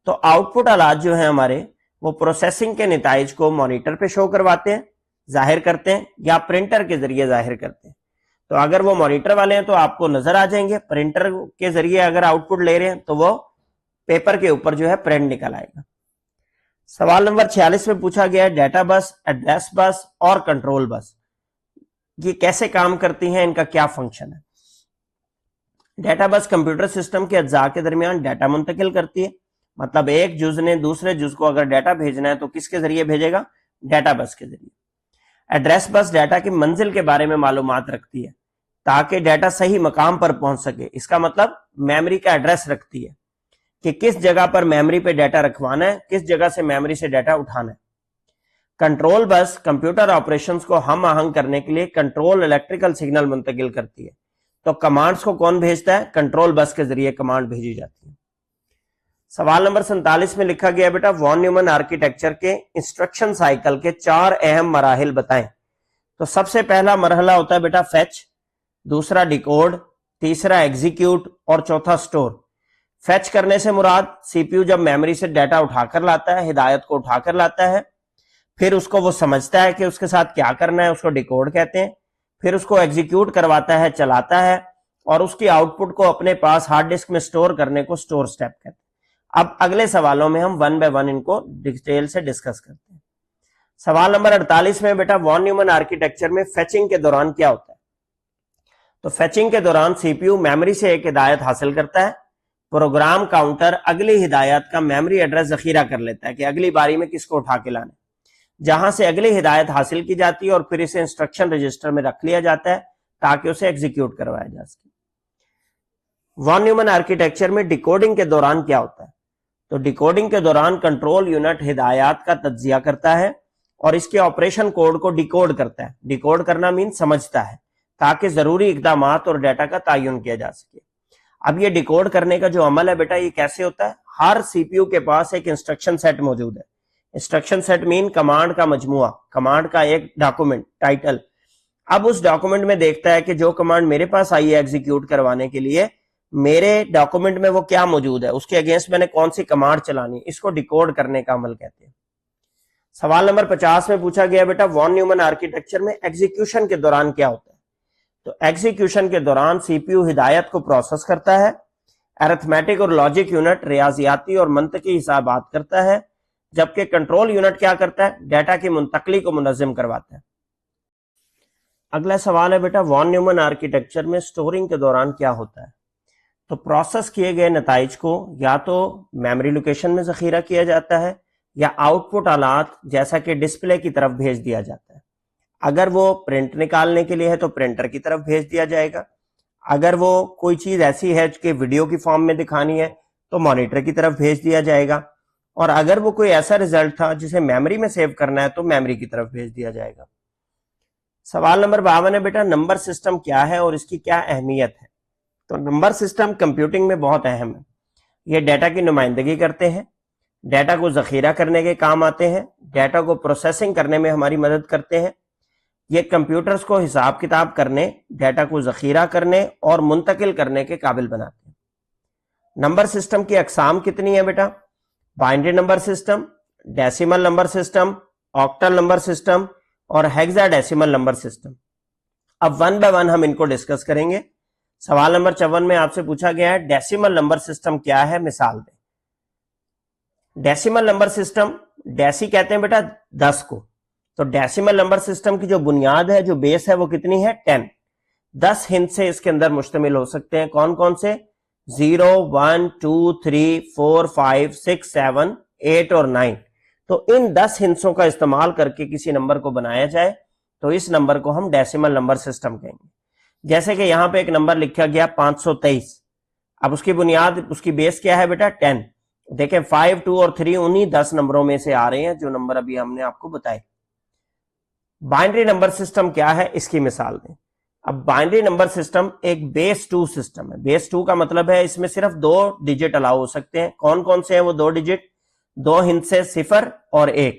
तो आउटपुट आलात जो है हमारे, वो प्रोसेसिंग के नताइज को मॉनिटर पे शो करवाते हैं, जाहिर करते हैं या प्रिंटर के जरिए जाहिर करते हैं। तो अगर वो मॉनिटर वाले हैं तो आपको नजर आ जाएंगे, प्रिंटर के जरिए अगर आउटपुट ले रहे हैं तो वो पेपर के ऊपर जो है प्रिंट निकल आएगा। सवाल नंबर 46 में पूछा गया है डाटा बस, एड्रेस बस और कंट्रोल बस ये कैसे काम करती हैं, इनका क्या फंक्शन है। डाटा बस कंप्यूटर सिस्टम के अज्जा के दरमियान डाटा मुंतकिल करती है। मतलब एक जुज ने दूसरे जुज को अगर डाटा भेजना है तो किसके जरिए भेजेगा, डाटा बस के जरिए। एड्रेस बस डाटा की मंजिल के बारे में मालूमात रखती है ताकि डाटा सही मकाम पर पहुंच सके। इसका मतलब मेमोरी का एड्रेस रखती है कि किस जगह पर मेमोरी पे डाटा रखवाना है, किस जगह से मेमोरी से डाटा उठाना है। कंट्रोल बस कंप्यूटर ऑपरेशंस को हम आहंग करने के लिए कंट्रोल इलेक्ट्रिकल सिग्नल मुंतकिल करती है। तो कमांड्स को कौन भेजता है, कंट्रोल बस के जरिए कमांड भेजी जाती है। सवाल नंबर 47 में लिखा गया बेटा वॉन न्यूमन आर्किटेक्चर के इंस्ट्रक्शन साइकिल के 4 अहम मराहिल बताएं। तो सबसे पहला मरहला होता है बेटा फेच, दूसरा डिकोड, तीसरा एग्जीक्यूट और चौथा स्टोर। फेच करने से मुराद सीपीयू जब मेमोरी से डाटा उठाकर लाता है, हिदायत को उठाकर लाता है, फिर उसको वो समझता है कि उसके साथ क्या करना है, उसको डिकोड कहते हैं, फिर उसको एग्जीक्यूट करवाता है, चलाता है, और उसकी आउटपुट को अपने पास हार्ड डिस्क में स्टोर करने को स्टोर स्टेप कहते हैं। अब अगले सवालों में हम वन बाय वन इनको डिटेल से डिस्कस करते हैं। सवाल नंबर 48 में बेटा वॉन न्यूमन आर्किटेक्चर में फेचिंग के दौरान क्या होता है? तो फेचिंग के दौरान सीपीयू मेमोरी से एक हिदायत हासिल करता है, प्रोग्राम काउंटर अगली हिदायत का मेमोरी एड्रेस जखीरा कर लेता है कि अगली बारी में किसको उठा के लाना, जहां से अगली हिदायत हासिल की जाती है और फिर इसे इंस्ट्रक्शन रजिस्टर में रख लिया जाता है ताकि उसे एग्जीक्यूट करवाया जा सके। वॉन न्यूमन आर्किटेक्चर में डिकोडिंग के दौरान क्या होता है? तो डिकोडिंग के दौरान कंट्रोल यूनिट हिदायत का तज्जिया करता है और इसके ऑपरेशन कोड को डिकोड करता है। डिकोड करना मीन समझता है, ताकि जरूरी इकदामात और डाटा का तयन किया जा सके। अब ये डिकोड करने का जो अमल है बेटा, ये कैसे होता है? हर सीपीयू के पास एक इंस्ट्रक्शन सेट मौजूद है। इंस्ट्रक्शन सेट मीन कमांड का मजमुआ, कमांड का एक डॉक्यूमेंट टाइटल। अब उस डॉक्यूमेंट में देखता है कि जो कमांड मेरे पास आई है एग्जीक्यूट करवाने के लिए, मेरे डॉक्यूमेंट में वो क्या मौजूद है, उसके अगेंस्ट मैंने कौन सी कमांड चलानी, इसको डिकोड करने का अमल कहते हैं। सवाल नंबर 50 में पूछा गया बेटा वॉन न्यूमन आर्किटेक्चर में एग्जीक्यूशन के दौरान क्या होता है? तो एग्जीक्यूशन के दौरान सीपीयू हिदायत को प्रोसेस करता है, अरिथमेटिक और लॉजिक यूनिट रियाजियाती और मंतकी हिसाबात करता है, जबकि कंट्रोल यूनिट क्या करता है? डाटा की मुंतकली को मुनज़्ज़म करवाता है। अगला सवाल है बेटा वॉन न्यूमन आर्किटेक्चर में स्टोरिंग के दौरान क्या होता है? तो प्रोसेस किए गए नताइज को या तो मेमोरी लोकेशन में जखीरा किया जाता है या आउटपुट आलात जैसा कि डिस्प्ले की तरफ भेज दिया जाता है। अगर वो प्रिंट निकालने के लिए है तो प्रिंटर की तरफ भेज दिया जाएगा, अगर वो कोई चीज ऐसी है कि वीडियो की फॉर्म में दिखानी है तो मॉनिटर की तरफ भेज दिया जाएगा, और अगर वो कोई ऐसा रिजल्ट था जिसे मेमोरी में सेव करना है तो मेमोरी की तरफ भेज दिया जाएगा। सवाल नंबर 52 है बेटा नंबर सिस्टम क्या है और इसकी क्या अहमियत है? तो नंबर सिस्टम कंप्यूटिंग में बहुत अहम है। ये डाटा की नुमाइंदगी करते हैं, डाटा को जखीरा करने के काम आते हैं, डाटा को प्रोसेसिंग करने में हमारी मदद करते हैं। ये कंप्यूटर्स को हिसाब किताब करने, डाटा को जखीरा करने और मुंतकिल करने के काबिल बनाते हैं। नंबर सिस्टम की अकसाम कितनी है बेटा? Binary number system, decimal number system, octal number system और हेक्साडेसिमल नंबर सिस्टम। अब वन बाय वन हम इनको डिस्कस करेंगे। सवाल नंबर 54 में आपसे पूछा गया है डेसिमल नंबर सिस्टम क्या है, मिसाल दें। डेसिमल नंबर सिस्टम, डेसी कहते हैं बेटा 10 को, तो डेसिमल नंबर सिस्टम की जो बुनियाद है, जो बेस है, वो कितनी है? 10। 10 हिंस से इसके अंदर मुश्तमिल हो सकते हैं। कौन कौन से? 0, 1, 2, 3, 4, 5, 6, 7, 8 और 9। तो इन 10 हिंसों का इस्तेमाल करके किसी नंबर को बनाया जाए तो इस नंबर को हम डेसिमल नंबर सिस्टम कहेंगे। जैसे कि यहां पे एक नंबर लिखा गया 523। अब उसकी बुनियाद, उसकी बेस क्या है बेटा? 10। देखें 5, 2 और 3 उन्हीं 10 नंबरों में से आ रहे हैं जो नंबर अभी हमने आपको बताए। बाइनरी नंबर सिस्टम क्या है, इसकी मिसाल दें। अब बाइनरी नंबर सिस्टम एक बेस 2 सिस्टम है। बेस 2 का मतलब है इसमें सिर्फ 2 डिजिट अलाउ हो सकते हैं। कौन कौन से हैं वो 2 डिजिट? 2 हिंसे 0 और 1।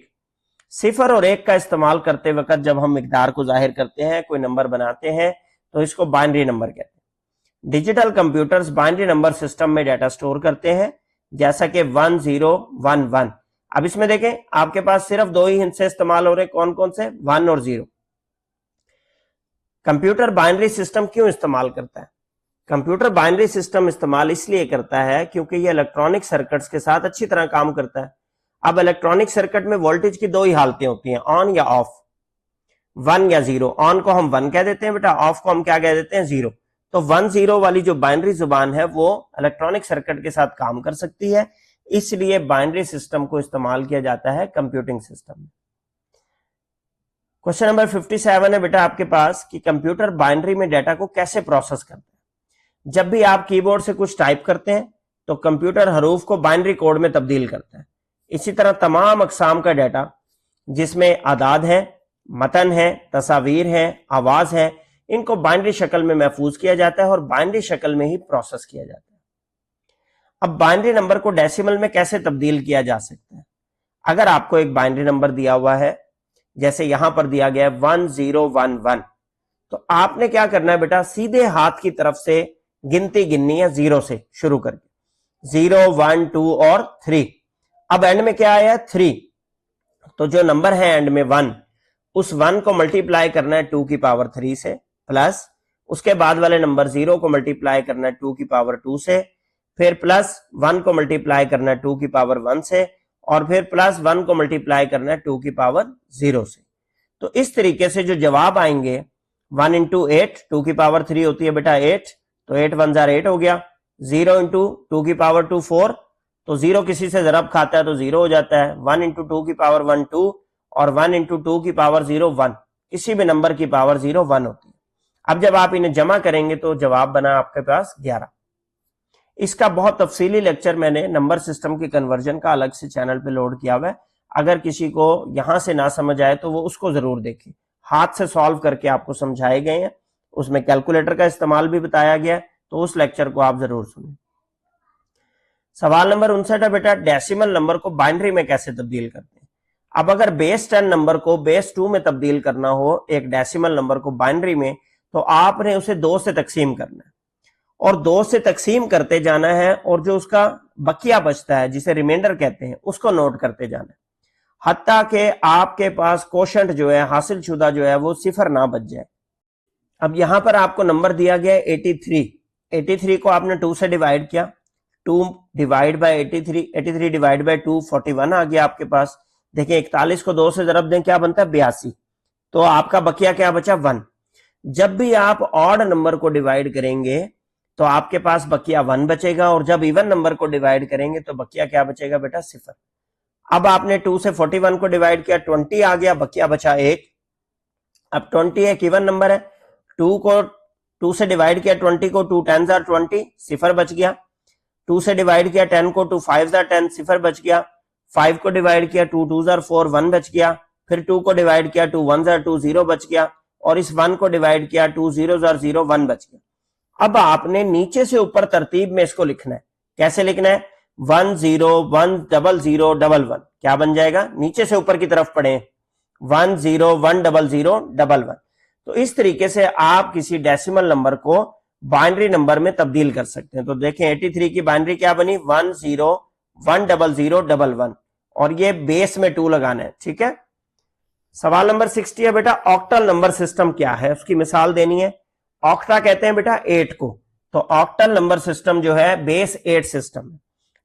0 और 1 का इस्तेमाल करते वक्त जब हम मिकदार को जाहिर करते हैं, कोई नंबर बनाते हैं, तो इसको बाइनरी नंबर कहते हैं। Digital computers binary number system में डाटा स्टोर करते हैं, जैसा कि 1, 0, 1, 1। अब इसमें देखें आपके पास सिर्फ 2 ही हिंसे इस्तेमाल हो रहे हैं। कौन कौन से? 1 और 0। कंप्यूटर बाइनरी सिस्टम क्यों इस्तेमाल करता है? कंप्यूटर बाइनरी सिस्टम इस्तेमाल इसलिए करता है क्योंकि ये इलेक्ट्रॉनिक सर्किट्स के साथ अच्छी तरह काम करता है। अब इलेक्ट्रॉनिक सर्किट में वोल्टेज की 2 ही हालतें होती हैं, ऑन या ऑफ, 1 या 0। ऑन को हम 1 कह देते हैं बेटा, ऑफ को हम क्या कह देते हैं? 0। तो 1, 0 वाली जो बाइनरी जुबान है वो इलेक्ट्रॉनिक सर्किट के साथ काम कर सकती है, इसलिए बाइनरी सिस्टम को इस्तेमाल किया जाता है कंप्यूटिंग सिस्टम में। क्वेश्चन नंबर 57 है बेटा आपके पास कि कंप्यूटर बाइनरी में डाटा को कैसे प्रोसेस करता है। जब भी आप कीबोर्ड से कुछ टाइप करते हैं तो कंप्यूटर हरूफ को बाइनरी कोड में तब्दील करता है। इसी तरह तमाम अकसाम का डाटा जिसमें आदाद है, मतन है, तस्वीर है, आवाज है, इनको बाइनरी शक्ल में महफूज किया जाता है और बाइनरी शक्ल में ही प्रोसेस किया जाता है। अब बाइनरी नंबर को डेसिमल में कैसे तब्दील किया जा सकता है? अगर आपको एक बाइनरी नंबर दिया हुआ है جیسے یہاں پر دیا گیا ہے 1011, تو آپ نے کیا کرنا ہے بیٹا, سیدھے ہاتھ کی طرف سے گنتی گننی ہے 0 سے شروع کر کے, 0 1 2 اور 3. اب اینڈ میں کیا آیا ہے 3, تو جو نمبر ہے اینڈ میں 1, اس 1 کو ملٹیپلائی کرنا ہے 2 کی پاور 3 سے, پلس اس کے بعد والے نمبر 0 کو ملٹیپلائی کرنا ہے 2 کی پاور 2 سے, پھر پلس 1 کو ملٹیپلائی کرنا ہے 2 کی پاور 1 سے, اور پھر پلس 1 کو ملٹیپلائی کرنا ہے 2 کی پاور 0 سے. تو اس طریقے سے جو جواب آئیں گے 1 انٹو 8, 2 کی پاور 3 ہوتی ہے بیٹا 8, تو 8 1 8 ہو گیا. 0 انٹو 2 کی پاور 2 4, تو 0 کسی سے ضرب کھاتا ہے تو 0 ہو جاتا ہے. 1 انٹو 2 کی پاور 1 2, اور 1 انٹو 2 کی پاور 0 1, کسی بھی نمبر کی پاور 0 1 ہوتی ہے. اب جب آپ انہیں جمع کریں گے تو جواب بنا آپ کے پاس 11. اس کا بہت تفصیلی لیکچر میں نے نمبر سسٹم کی کنورژن کا الگ سے چینل پہ لوڈ کیا ہوا ہے. اگر کسی کو یہاں سے نہ سمجھ آئے تو وہ اس کو ضرور دیکھیں, ہاتھ سے سالو کر کے آپ کو سمجھائے گئے ہیں, اس میں کیلکولیٹر کا استعمال بھی بتایا گیا ہے, تو اس لیکچر کو آپ ضرور سنیں. سوال نمبر 59 ہے بیٹا, ڈیسیمل نمبر کو بائنری میں کیسے تبدیل کرتے ہیں. اب اگر بیس 10 نمبر کو بیس 2 میں تبدیل کرنا ہو ایک ڈیسیمل نمبر کو بائنری میں, تو آپ نے اسے 2 سے تقسیم کرنا ہے, اور 2 سے تقسیم کرتے جانا ہے, اور جو اس کا بقیہ بچتا ہے جسے ریمائنڈر کہتے ہیں اس کو نوٹ کرتے جانا ہے, حتیٰ کہ آپ کے پاس کوشنٹ جو ہے حاصل شدہ جو ہے وہ 0 نہ بچ جائے. اب یہاں پر آپ کو نمبر دیا گیا ہے 83, 83 کو آپ نے 2 سے ڈیوائیڈ کیا, 2 ڈیوائیڈ بائی 83, 83 ڈیوائیڈ بائی 2 41 آ گیا آپ کے پاس. دیکھیں 41 کو 2 سے ضرب دیں کیا بنتا ہے 82, تو آپ کا بقیہ کیا بچا 1. جب بھی آپ آڈ نمبر کو ڈیوائیڈ کریں گے تو آپ کے پاس بقیہ 1 بچے گا, اور جب ایون نمبر کو ڈیوائیڈ کریں گے تو بقیہ کیا بچے گا بیٹا 0. اب آپ نے 2 سے 41 کو ڈیوائیڈ کیا, 20 آ گیا, بقیہ بچا 1. اب 20 ایک ایون نمبر ہے, 2 کو 2 سے ڈیوائیڈ کیا 20 کو, 2 10 are 20, 0 بچ گیا. 2 سے ڈیوائیڈ کیا 10 کو, 2 5 are 10, 0 بچ گیا. 5 کو ڈیوائیڈ کیا 2 2 are 4, 1 بچ گیا. پھر 2 کو ڈیوائیڈ کیا 2 1 are 2, 0 بچ گیا. اور اس 1 کو ڈیوائیڈ کیا 2 0 are 0, 1 بچ گیا. اب آپ نے نیچے سے اوپر ترتیب میں اس کو لکھنا ہے. کیسے لکھنا ہے 1 0 1 0 0 1 1, کیا بن جائے گا, نیچے سے اوپر کی طرف پڑھیں 1 0 1 0 0 1 1. تو اس طریقے سے آپ کسی ڈیسیمل نمبر کو بائنری نمبر میں تبدیل کر سکتے ہیں. تو دیکھیں 83 کی بائنری کیا بنی 1 0 1 0 0 1 1, اور یہ بیس میں 2 لگانا ہے. ٹھیک ہے. سوال نمبر 60 ہے بیٹا, آکٹل نمبر سسٹم کیا ہے, اس کی مثال دینی ہے. آکٹا کہتے ہیں بیٹا 8 کو, تو آکٹل نمبر سسٹم جو ہے بیس 8 سسٹم ہے.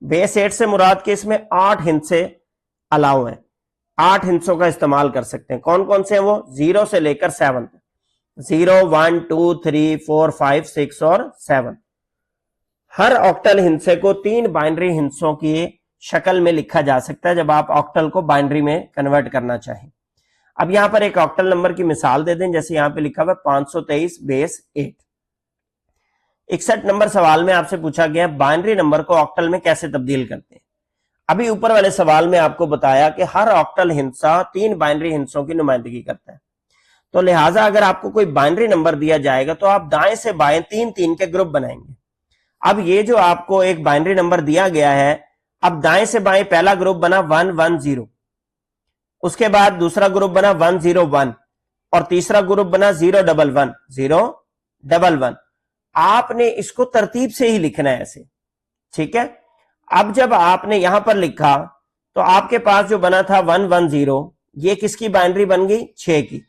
بیس 8 سے مراد کے اس میں 8 ہندسے الاؤ ہیں, 8 ہندسوں کا استعمال کر سکتے ہیں. کون کون سے ہیں وہ, 0 سے لے کر 7 تک, 0 1 2 3 4 5 6 اور 7. ہر آکٹل ہندسے کو 3 بائنری ہندسوں کی شکل میں لکھا جا سکتا ہے جب آپ آکٹل کو بائنری میں کنورٹ کرنا چاہیں. اب یہاں پر ایک آکٹل نمبر کی مثال دے دیں, جیسے یہاں پہ لکھا ہوا 523 بیس 8. 61 نمبر سوال میں آپ سے پوچھا گیا بائنری نمبر کو آکٹل میں کیسے تبدیل کرتے ہیں. ابھی اوپر والے سوال میں آپ کو بتایا کہ ہر آکٹل ہندسہ 3 بائنری ہندسوں کی نمائندگی کرتا ہے, تو لہٰذا اگر آپ کو کوئی بائنری نمبر دیا جائے گا تو آپ دائیں سے بائیں 3 3 کے گروپ بنائیں گے. اب یہ جو آپ کو ایک بائنری نمبر دیا گیا ہے, اب دائیں سے بائیں پہلا گروپ بنا 1 1 0, اس کے بعد دوسرا گروپ بنا 1 0 1, اور تیسرا گروپ بنا 0 1 1 0 1 1. آپ نے اس کو ترتیب سے ہی لکھنا ہے ایسے. ٹھیک ہے. اب جب آپ نے یہاں پر لکھا تو آپ کے پاس جو بنا تھا 1 1 0, یہ کس کی بائنری بن گئی 6 کی.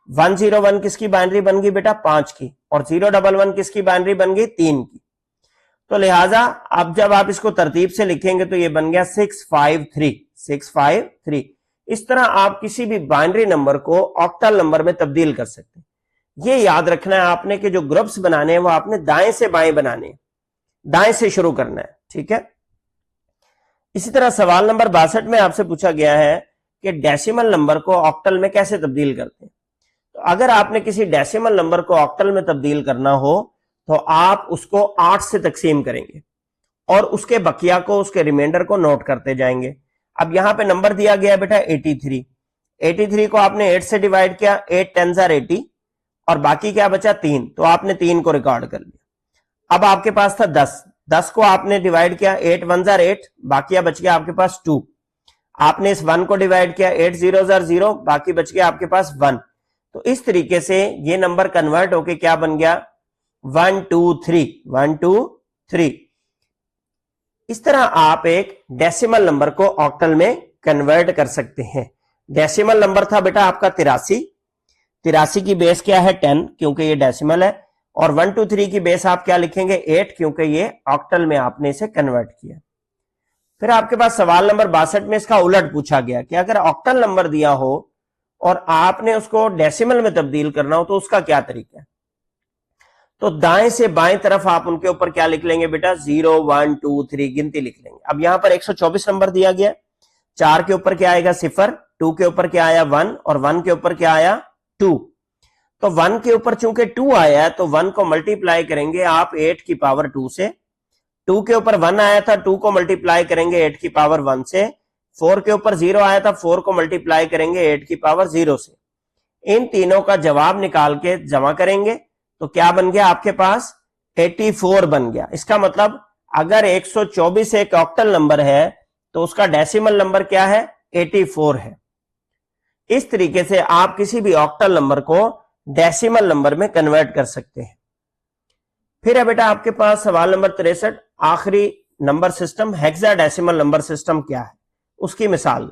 1 0 1 کس کی بائنری بن گئی بیٹا 5 کی, اور 0 1 1 کس کی بائنری بن گئی 3 کی. تو لہٰذا اب جب آپ اس کو ترتیب سے لکھیں گے تو یہ بن گیا 6 5 3 6 5 3. اس طرح آپ کسی بھی بائنری نمبر کو آکٹل نمبر میں تبدیل کر سکتے ہیں. یہ یاد رکھنا ہے آپ نے کہ جو گروپس بنانے ہیں وہ آپ نے دائیں سے بائیں بنانے ہیں, دائیں سے شروع کرنا ہے. ٹھیک ہے. اسی طرح سوال نمبر 62 میں آپ سے پوچھا گیا ہے کہ ڈیسیمل نمبر کو آکٹل میں کیسے تبدیل کرتے ہیں. تو اگر آپ نے کسی ڈیسیمل نمبر کو آکٹل میں تبدیل کرنا ہو تو آپ اس کو 8 سے تقسیم کریں گے, اور اس کے بقیہ کو, اس کے ریمائنڈر کو نوٹ کرتے جائیں گے. اب یہاں پہ نمبر دیا گیا بیٹا 83, 83 کو آپ نے 8 سے ڈیوائیڈ کیا, 8 10 are 80, اور باقی کیا بچا 3, تو آپ نے 3 کو ریکارڈ کر لیا. اب آپ کے پاس تھا 10, 10 کو آپ نے ڈیوائیڈ کیا 8 1 are 8, باقیہ بچ گیا آپ کے پاس 2. آپ نے اس 1 کو ڈیوائڈ کیا, 8 0 0, باقی بچ گیا آپ کے پاس 1. تو اس طریقے سے یہ نمبر کنورٹ ہو کے کیا بن گیا, 1 2 3, 1 2 3. اس طرح آپ ایک ڈیسیمل نمبر کو آکٹل میں کنورٹ کر سکتے ہیں. ڈیسیمل نمبر تھا بیٹا آپ کا 83 کی بیس کیا ہے 10 کیونکہ یہ ڈیسیمل ہے, اور 1 2 3 کی بیس آپ کیا لکھیں گے 8 کیونکہ یہ آکٹل میں آپ نے اسے کنورٹ کیا. پھر آپ کے پاس سوال نمبر 62 میں اس کا الٹ پوچھا گیا کہ اگر آکٹل نمبر دیا ہو اور آپ نے اس کو ڈیسیمل میں تبدیل کرنا ہو تو اس کا کیا طریقہ ہے. تو دائیں سے بائیں طرف آپ ان کے اوپر کیا لکھ لیں گے بیٹا 0 1 2 3 گنتی لکھ لیں گے. اب یہاں پر 124 نمبر دیا گیا, 4 کے اوپر کیا آئے گا 0, 2 کے اوپر کیا آیا 1 اور 1 کے اوپر کیا آیا 2. تو 1 کے اوپر چونکہ 2 آیا ہے تو 1 کو ملٹیپلائی کریں گے آپ 8 کی پاور 2 سے. 2 کے اوپر 1 آیا تھا, 2 کو ملٹیپلائی کریں گے 8 کی پاور 1 سے. 4 کے اوپر 0 آیا تھا, 4 کو ملٹیپلائی کریں گے 8 کی پاور 0 سے. ان تینوں کا جواب نکال کے جمع کریں گے تو کیا بن گیا آپ کے پاس 84 بن گیا. اس کا مطلب اگر 124 ایک آکٹل نمبر ہے تو اس کا ڈیسیمل نمبر کیا ہے 84 ہے. اس طریقے سے آپ کسی بھی آکٹل نمبر کو ڈیسیمل نمبر میں کنورٹ کر سکتے ہیں. پھر ہے بیٹا آپ کے پاس سوال نمبر 63, آخری number system hexa decimal number system کیا ہے, اس کی مثال.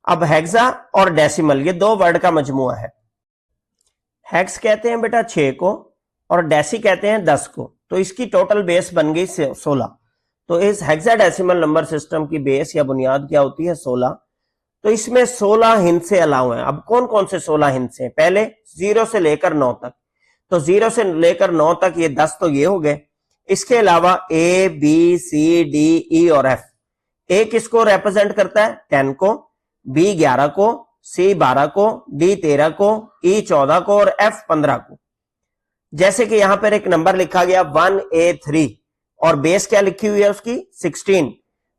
اب ہیگزا اور ڈیسیمل یہ دو ورڈ کا مجموعہ ہے. ہیگز کہتے ہیں بیٹا 6 کو اور ڈیسی کہتے ہیں 10 کو, تو اس کی ٹوٹل بیس بن گئی 16. تو اس ہیگزا ڈیسیمل نمبر سسٹم کی بیس یا بنیاد کیا ہوتی ہے 16. تو اس میں 16 ہندسے الاؤ ہیں. اب کون کون سے 16 ہندسے ہیں, پہلے 0 سے لے کر 9 تک, تو 0 سے لے کر 9 تک یہ 10 تو یہ ہو گئے. اس کے علاوہ A B C D E اور F. A کس کو ریپرزینٹ کرتا ہے 10 کو, B 11 کو, C 12 کو, D 13 کو, E 14 کو اور F 15 کو. جیسے کہ یہاں پر ایک نمبر لکھا گیا 1A3 اور بیس کیا لکھی ہوئی ہے اس کی 16.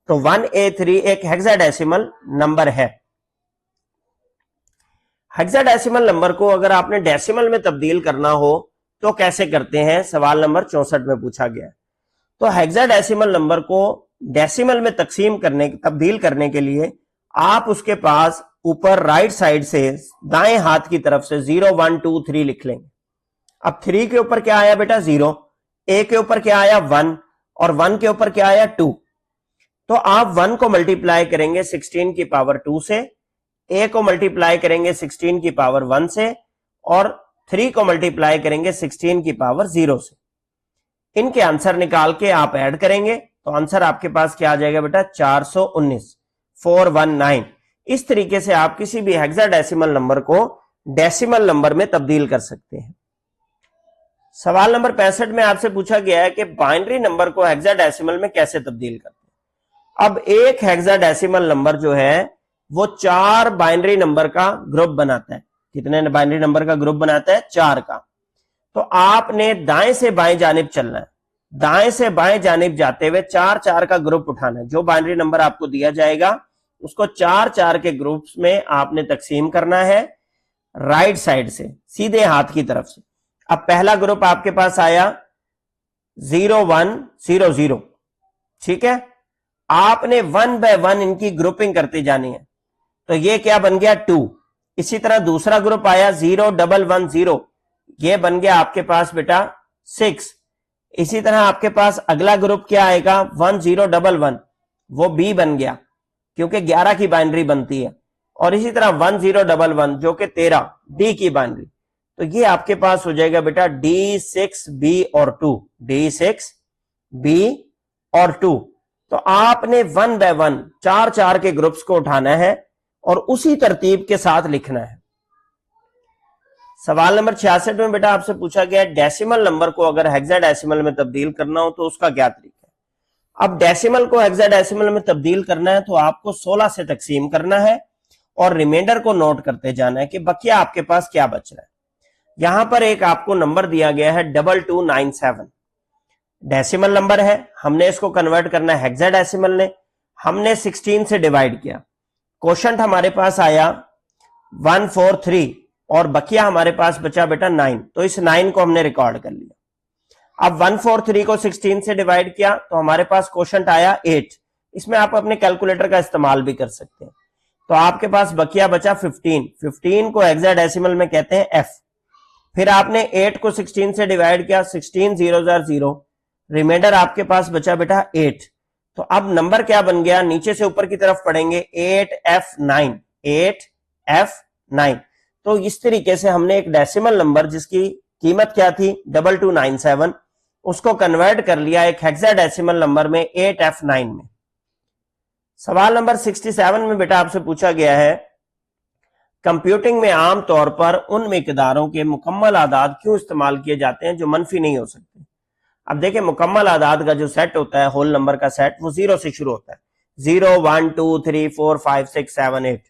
تو 1A3 ایک ہیگزا ڈیسیمل نمبر ہے. ہیگزا ڈیسیمل نمبر کو اگر آپ نے ڈیسیمل میں تبدیل کرنا ہو تو کیسے کرتے ہیں, سوال نمبر 64 میں پوچھا گیا. تو ہیگزا ڈیسیمل نمبر کو ڈیسیمل میں تبدیل کرنے کے لیے آپ اس کے پاس اوپر رائٹ سائڈ سے دائیں ہاتھ کی طرف سے 0 1 2 3 لکھ لیں گے. اب 3 کے اوپر کیا آیا بیٹا 0, A کے اوپر کیا آیا 1 اور 1 کے اوپر کیا آیا 2. تو آپ 1 کو ملٹیپلائی کریں گے 16 کی پاور 2 سے, A کو ملٹیپلائی کریں گے 16 کی پاور 1 سے اور 3 کو ملٹیپلائی کریں گے 16 کی پاور 0 سے. ان کے آنسر نکال کے آپ ایڈ کریں گے تو آنسر آپ کے پاس کیا آ جائے گا بیٹا 419 419. اس طریقے سے آپ کسی بھی ہیگزا ڈیسیمل نمبر کو ڈیسیمل نمبر میں تبدیل کر سکتے ہیں. سوال نمبر 65 میں آپ سے پوچھا گیا ہے کہ بائنری نمبر کو ہیگزا ڈیسیمل میں کیسے تبدیل کرتے ہیں. اب ایک ہیگزا ڈیسیمل نمبر جو ہے وہ 4 بائنری نمبر کا گروپ بناتا ہے. کتنے بائنری نمبر کا گروپ بناتا ہے 4 کا. تو آپ نے دائیں سے بائیں جانب چلنا ہے, دائیں سے بائیں جانب جاتے ہوئے 4 کا گروپ اٹھانا ہے. جو بائنری نمبر آپ کو دیا جائے گا اس کو 4 کے گروپس میں آپ نے تقسیم کرنا ہے رائٹ سائڈ سے سیدھے ہاتھ کی طرف سے. اب پہلا گروپ آپ کے پاس آیا 0 1 0 0, ٹھیک ہے. آپ نے 1 بائی 1 ان کی گروپنگ کرتے جانی ہے, تو یہ کیا بن گیا 2. اسی طرح دوسرا گروپ آیا 0 1 1 0, یہ بن گیا آپ کے پاس بیٹا 6. اسی طرح آپ کے پاس اگلا گروپ کیا آئے گا 1 0 1 1, وہ B بن گیا کیونکہ 11 کی بائنری بنتی ہے. اور اسی طرح 1 0 1 1 جو کہ 13 D کی بائنری. تو یہ آپ کے پاس ہو جائے گا بیٹا D6 B اور 2, D6 B اور 2. تو آپ نے 1 بائی 1 4 کے گروپس کو اٹھانا ہے اور اسی ترتیب کے ساتھ لکھنا ہے. سوال نمبر 66 میں بیٹا آپ سے پوچھا گیا ڈیسیمل نمبر کو اگر ہیگزا ڈیسیمل میں تبدیل کرنا ہو تو اس کا کیا طریقہ ہے. اب ڈیسیمل کو ہیگزا ڈیسیمل میں تبدیل کرنا ہے تو آپ کو 16 سے تقسیم کرنا ہے اور ریمائنڈر کو نوٹ کرتے جانا ہے کہ بقیہ آپ کے پاس کیا بچ رہا ہے. یہاں پر ایک آپ کو نمبر دیا گیا ہے 2297, ڈیسیمل نمبر ہے, ہم نے اس کو کنورٹ کرنا ہے ہیگزا ڈیسیمل نے, ہم نے 16 سے ڈیوائیڈ کیا, کوشنٹ ہمارے پاس آیا 143 اور بقیہ ہمارے پاس بچا بیٹا 9, تو اس 9 کو ہم نے ریکارڈ کر لیا. اب 143 کو 16 سے ڈیوائیڈ کیا تو ہمارے پاس کوشنٹ آیا 8. اس میں آپ اپنے کیلکولیٹر کا استعمال بھی کر سکتے ہیں. तो आपके पास बकिया बचा 15। 15 को हेक्साडेसिमल में कहते हैं एफ। फिर आपने 8 को 16 से डिवाइड किया, 16 0 0, रिमाइंडर आपके पास बचा बेटा 8। तो अब नंबर क्या बन गया, नीचे से ऊपर की तरफ पढ़ेंगे 8F9, 8F9। तो इस तरीके से हमने एक डेसिमल नंबर जिसकी कीमत क्या थी 2297, उसको कन्वर्ट कर लिया एक हेक्साडेसिमल नंबर में 8F9 में। सवाल नंबर 67 में बेटा आपसे पूछा गया है, कंप्यूटिंग में आमतौर पर उन मिकदारों के मुकम्मल आदाद क्यों इस्तेमाल किए जाते हैं जो मनफी नहीं हो सकते। अब देखिए, मुकम्मल आदाद का जो सेट होता है, होल नंबर का सेट, वो 0 से शुरू होता है, 0 1 2 3 4 5 6 7 8।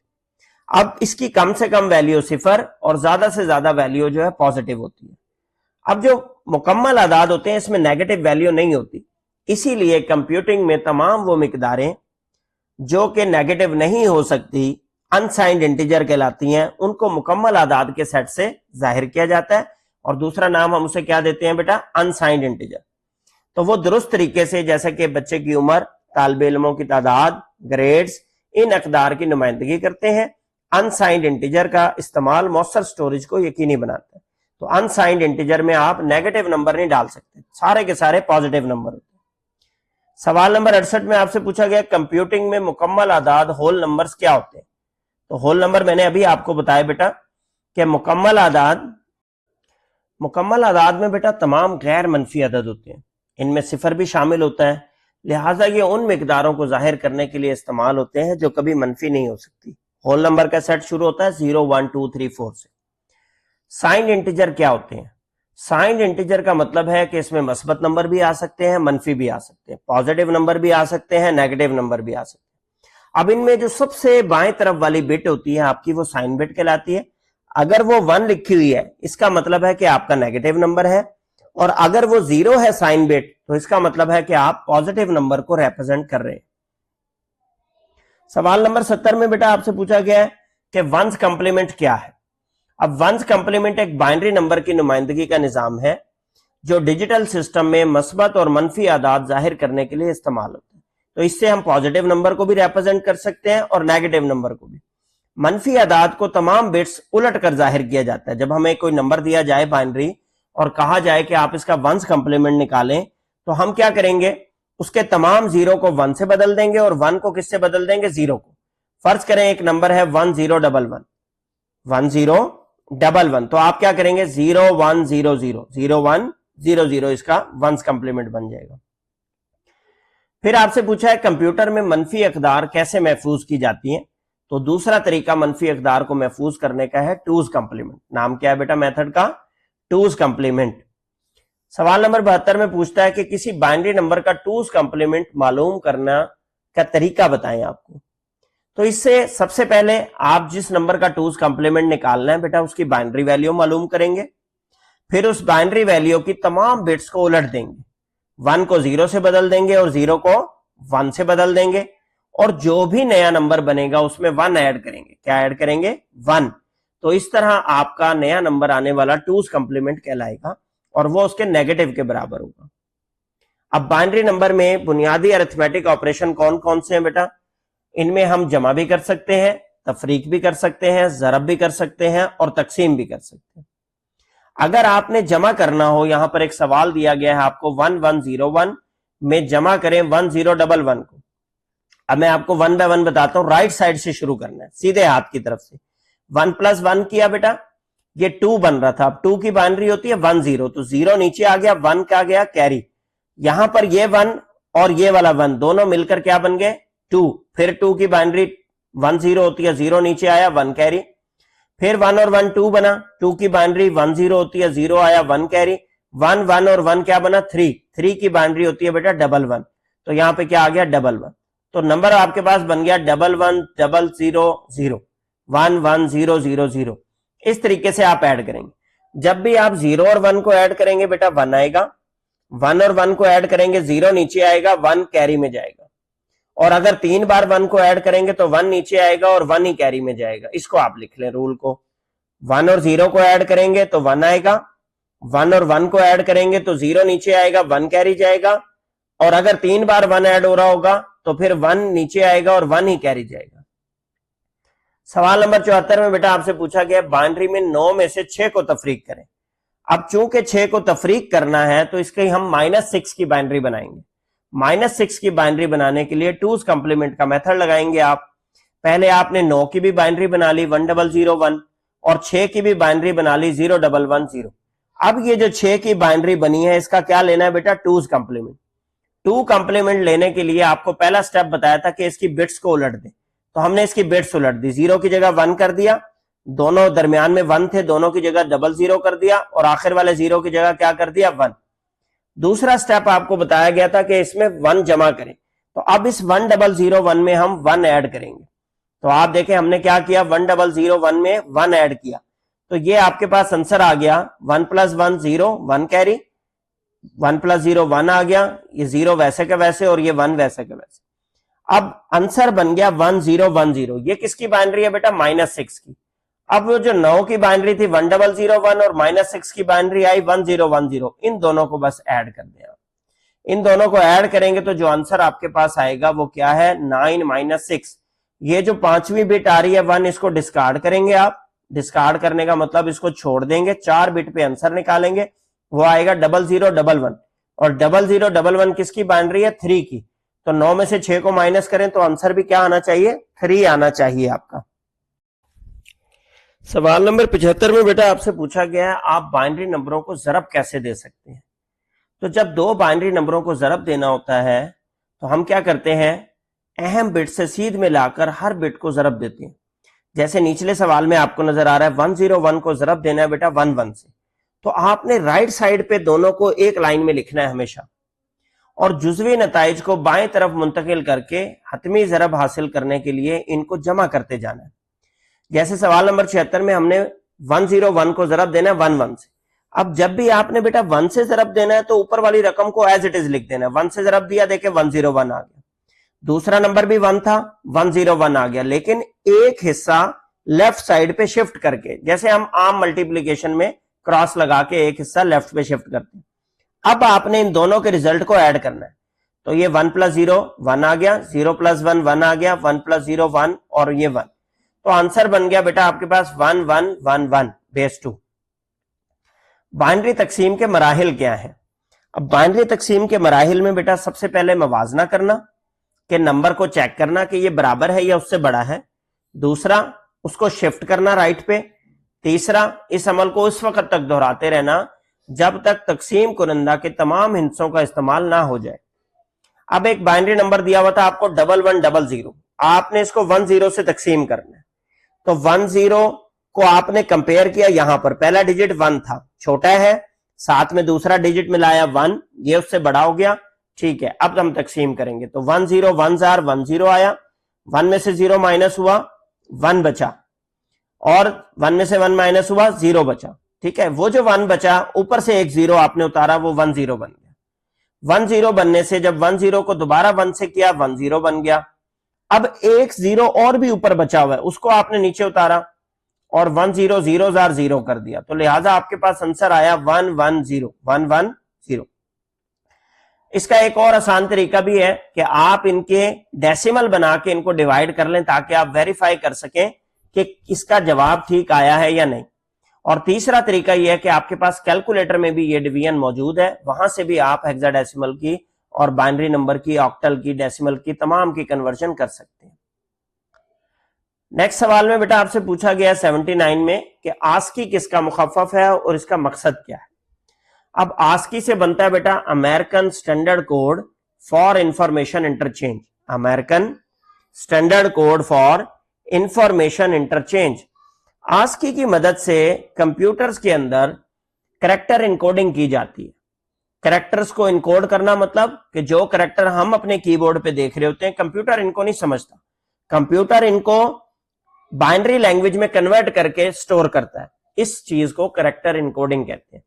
अब इसकी कम से कम वैल्यू 0 और ज्यादा से ज्यादा वैल्यू जो है पॉजिटिव होती है। अब जो मुकम्मल आदाद होते हैं इसमें नेगेटिव वैल्यू नहीं होती, इसीलिए कंप्यूटिंग में तमाम वो मिकदारें जो कि नेगेटिव नहीं हो सकती, अनसाइंड इंटीजर कहलाती हैं, उनको मुकम्मल आदाद के सेट से जाहिर किया जाता है। और दूसरा नाम हम उसे क्या देते हैं बेटा, अनसाइंड इंटीजर। तो वो दुरुस्त तरीके से, जैसे कि बच्चे की उम्र, तालिब इल्मों की तादाद, ग्रेड्स, इन अकदार की नुमाइंदगी करते हैं। अनसाइंड इंटीजर का इस्तेमाल मौसर स्टोरेज को यकीनी बनाता है। तो अनसाइंड इंटीजर में आप नेगेटिव नंबर नहीं डाल सकते, सारे के सारे पॉजिटिव नंबर होते हैं। सवाल नंबर 68 में आपसे पूछा गया, कंप्यूटिंग में मुकम्मल आदाद होल नंबर्स क्या होते हैं। तो होल नंबर मैंने अभी आपको बताया बेटा कि मुकम्मल आदाद में बेटा तमाम गैर मनफी अदद होते हैं, इनमें 0 भी शामिल होता है। लिहाजा ये उन मिकदारों को जाहिर करने के लिए इस्तेमाल होते हैं जो कभी मनफी नहीं हो सकती। होल नंबर का सेट शुरू होता है 0 1 2 3 4 से। साइंड इंटीजर क्या होते हैं। साइंड इंटीजर का मतलब है कि इसमें मस्बत नंबर भी आ सकते हैं, मनफी भी आ सकते हैं, पॉजिटिव नंबर भी आ सकते हैं, नेगेटिव नंबर भी आ सकते हैं। अब इनमें जो सबसे बाएं तरफ वाली बिट होती है आपकी, वो साइन बिट कहलाती है। अगर वो 1 लिखी हुई है, इसका मतलब है कि आपका नेगेटिव नंबर है, और अगर वो 0 है साइन बिट, तो इसका मतलब है कि आप पॉजिटिव नंबर को रिप्रेजेंट कर रहे हैं। सवाल नंबर 70 में बेटा आपसे पूछा गया है कि वंस कंप्लीमेंट क्या है। अब वंस कंप्लीमेंट एक बाइनरी नंबर की नुमाइंदगी का निजाम है जो डिजिटल सिस्टम में मस्बत और मनफी आदाद जाहिर करने के लिए इस्तेमाल होता है। तो इससे हम पॉजिटिव नंबर को भी रिप्रेजेंट कर सकते हैं और नेगेटिव नंबर को भी। मनफी आदाद को तमाम बिट्स उलट कर जाहिर किया जाता है। जब हमें कोई नंबर दिया जाए बाइनरी और कहा जाए कि आप इसका वंस कंप्लीमेंट निकालें, तो हम क्या करेंगे, उसके तमाम 0 को 1 से बदल देंगे और 1 को किससे बदल देंगे, 0 को। फर्ज करें एक नंबर है 1011, 1011, तो आप क्या करेंगे 0100, 0100 इसका वंस कंप्लीमेंट बन जाएगा। फिर आपसे पूछा है कंप्यूटर में मनफी अकदार कैसे महफूज की जाती हैं। तो दूसरा तरीका मनफी अकदार को महफूज करने का है टूज कंप्लीमेंट। नाम क्या है बेटा मेथड का, टूज कंप्लीमेंट। सवाल नंबर 72 में पूछता है कि किसी बाइनरी नंबर का टूज कंप्लीमेंट मालूम करना का तरीका बताएं आपको। तो इससे सबसे पहले आप जिस नंबर का टूज कंप्लीमेंट निकालना है बेटा, उसकी बाइनरी वैल्यू मालूम करेंगे। फिर उस बाइनरी वैल्यू की तमाम बिट्स को उलट देंगे, 1 को 0 से बदल देंगे और 0 को 1 से बदल देंगे, और जो भी नया नंबर बनेगा उसमें 1 ऐड करेंगे। क्या ऐड करेंगे, 1। तो इस तरह आपका नया नंबर आने वाला टूज कंप्लीमेंट कहलाएगा और वो उसके नेगेटिव के बराबर होगा। अब बाइनरी नंबर में बुनियादी अरिथमेटिक ऑपरेशन कौन कौन से हैं बेटा, इनमें हम जमा भी कर सकते हैं, तफरीक भी कर सकते हैं, ज़रब भी कर सकते हैं और तकसीम भी कर सकते हैं। अगर आपने जमा करना हो, यहां पर एक सवाल दिया गया है आपको 1101 में जमा करें 1011 को। अब मैं आपको 1 बाय 1 बताता हूं, राइट साइड से शुरू करना है, सीधे हाथ की तरफ से। 1 + 1 किया बेटा, ये 2 बन रहा था। अब 2 की बाइनरी होती है 10, तो 0 नीचे आ गया, 1 का गया कैरी। यहां पर ये 1 और ये वाला 1 दोनों मिलकर क्या बन गए, 2। फिर 2 की बाइनरी 10 होती है, 0 नीचे आया, 1 कैरी। फिर 1 और 1 2 बना, 2 की बाइनरी 10 होती है, 0 आया, 1 कैरी। 1 1 और 1 क्या बना, 3। 3 की बाइनरी होती है बेटा 11, तो यहां पे क्या आ गया 11। तो नंबर आपके पास बन गया 1100 11000। इस तरीके से आप ऐड करेंगे। जब भी आप 0 और 1 को ऐड करेंगे बेटा 1 आएगा, 1 और 1 को ऐड करेंगे 0 नीचे आएगा, 1 कैरी में जाएगा। और अगर 3 बार 1 को ऐड करेंगे तो 1 नीचे आएगा और 1 ही कैरी में जाएगा। इसको आप लिख लें रूल को। 1 और 0 को ऐड करेंगे तो 1 आएगा, 1 और 1 को ऐड करेंगे तो 0 नीचे आएगा, 1 कैरी जाएगा। और अगर 3 बार 1 ऐड हो रहा होगा तो फिर 1 नीचे आएगा और 1 ही कैरी जाएगा। सवाल नंबर 74 में बेटा आपसे पूछा गया बाइनरी में 9 में से 6 को तफरीक करें। अब चूंकि 6 को तफरीक करना है तो इसके हम -6 की बाइनरी बनाएंगे। -6 की बाइनरी बनाने के लिए 2's कंप्लीमेंट का मेथड लगाएंगे आप। पहले आपने 9 की भी बाइनरी बना ली 1001 और 6 की भी बाइनरी बना ली 0110। अब ये जो 6 की बाइनरी बनी है इसका क्या लेना है बेटा 2's कंप्लीमेंट। 2 कंप्लीमेंट लेने के लिए आपको पहला स्टेप बताया था कि इसकी बिट्स को उलट दे, तो हमने इसकी बिट्स उलट दी। 0 की जगह 1 कर दिया, दोनों दरमियान में 1 थे, दोनों की जगह 00 कर दिया और आखिर वाले 0 की जगह क्या कर दिया 1। दूसरा स्टेप आपको बताया गया था कि इसमें 1 जमा करें, तो अब इस 1001 में हम 1 ऐड करेंगे। तो आप देखें हमने क्या किया 1001 में 1 ऐड किया, तो ये आपके पास आंसर आ गया 1 + 1 0 1 कैरी, 1 + 0 1 आ गया, ये 0 वैसे का वैसे और ये 1 वैसे का वैसे। अब आंसर बन गया 1010। ये किसकी बाइनरी है बेटा -6 की। अब वो जो 9 की बाइनरी थी 1001 और -6 की बाइनरी आई 1010, इन दोनों को बस ऐड कर दिया। इन दोनों को ऐड करेंगे तो जो आंसर आपके पास आएगा वो क्या है 9 - 6। ये जो 5वीं बिट आ रही है 1, इसको डिस्कार्ड करेंगे आप। डिस्कार्ड करने का मतलब इसको छोड़ देंगे, 4 बिट पे आंसर निकालेंगे, वो आएगा 0011 और 0011 किसकी बाइनरी है 3 की। तो 9 में से 6 को माइनस करें तो आंसर भी क्या आना चाहिए 3 आना चाहिए आपका। सवाल नंबर 75 में बेटा आपसे पूछा गया है आप बाइनरी नंबरों को ज़रब कैसे दे सकते हैं। तो जब 2 बाइनरी नंबरों को ज़रब देना होता है तो हम क्या करते हैं अहम बिट से सीध में लाकर हर बिट को ज़रब देते हैं। जैसे निचले सवाल में आपको नजर आ रहा है 101 को ज़रब देना है बेटा 11 से, तो आपने राइट साइड पे दोनों को एक लाइन में लिखना है हमेशा और जुज़वी नताइज को बाएं तरफ मुंतकिल करके हतमी ज़रब हासिल करने के लिए इनको जमा करते जाना है। जैसे सवाल नंबर 76 में हमने 101 को ज़रब देना है 11 से। अब जब भी आपने बेटा 1 से ज़रब देना है तो ऊपर वाली रकम को एज इट इज लिख देना है। 1 से ज़रब दिया, देखे 101 आ गया। दूसरा नंबर भी 1 था 101 आ गया, लेकिन एक हिस्सा लेफ्ट साइड पे शिफ्ट करके, जैसे हम आम मल्टीप्लीकेशन में क्रॉस लगा के एक हिस्सा लेफ्ट पे शिफ्ट करते हैं। अब आपने इन दोनों के रिजल्ट को ऐड करना है, तो ये 1 + 0 1 आ गया, 0 + 1 1 आ गया, 1 + 0 1 और ये 1। तो आंसर बन गया बेटा आपके पास 1 1 1 1 बेस 2। बाइनरी तकसीम के मराहिल क्या है। अब बाइनरी तकसीम के मराहिल में बेटा सबसे पहले मवाजना करना कि नंबर को चेक करना कि ये बराबर है या उससे बड़ा है। दूसरा उसको शिफ्ट करना राइट पे। तीसरा इस अमल को उस वक्त तक दोहराते रहना जब तक तकसीम कुनंदा के तमाम हिस्सों का इस्तेमाल ना हो जाए। अब एक बाइनरी नंबर दिया हुआ था आपको 1100, आपने इसको 10 से तकसीम करना है। तो 10 को आपने कंपेयर किया, यहां पर पहला डिजिट 1 था, छोटा है, साथ में दूसरा डिजिट मिलाया 1, ये उससे बड़ा हो गया, ठीक है। अब हम तकसीम करेंगे तो 10 1 10 आया, 1 में से 0 माइनस हुआ 1 बचा और 1 में से 1 माइनस हुआ 0 बचा, ठीक है। वो जो 1 बचा ऊपर से एक 0 आपने उतारा, वो 10 बन गया। 10 बनने से जब 10 को दोबारा 1 से किया 10 बन गया। अब एक 0 और भी ऊपर बचा हुआ है, उसको आपने नीचे उतारा और 10 0 कर दिया, तो लिहाजा आपके पास आंसर आया 110। इसका एक और आसान तरीका भी है कि आप इनके डेसिमल बना के इनको डिवाइड कर लें ताकि आप वेरीफाई कर सकें कि इसका जवाब ठीक आया है या नहीं। और तीसरा तरीका यह है कि आपके पास कैलकुलेटर में भी ये डिवीजन मौजूद है, वहां से भी आप हेक्साडेसिमल की और बाइनरी नंबर की, ऑक्टल की, डेसिमल की, तमाम की कन्वर्जन कर सकते हैं। नेक्स्ट सवाल में बेटा आपसे पूछा गया 79 में कि आस्की किसका मुखफ़फ़ है और इसका मकसद क्या है। अब आस्की से बनता है बेटा American standard code for information interchange. American standard code for information interchange. ASCII की मदद से कंप्यूटर्स के अंदर कैरेक्टर इनकोडिंग की जाती है। कैरेक्टर्स को इनकोड करना मतलब कि जो कैरेक्टर हम अपने कीबोर्ड पे देख रहे होते हैं कंप्यूटर इनको नहीं समझता, कंप्यूटर इनको बाइनरी लैंग्वेज में कन्वर्ट करके स्टोर करता है। इस चीज को कैरेक्टर इनकोडिंग कहते हैं।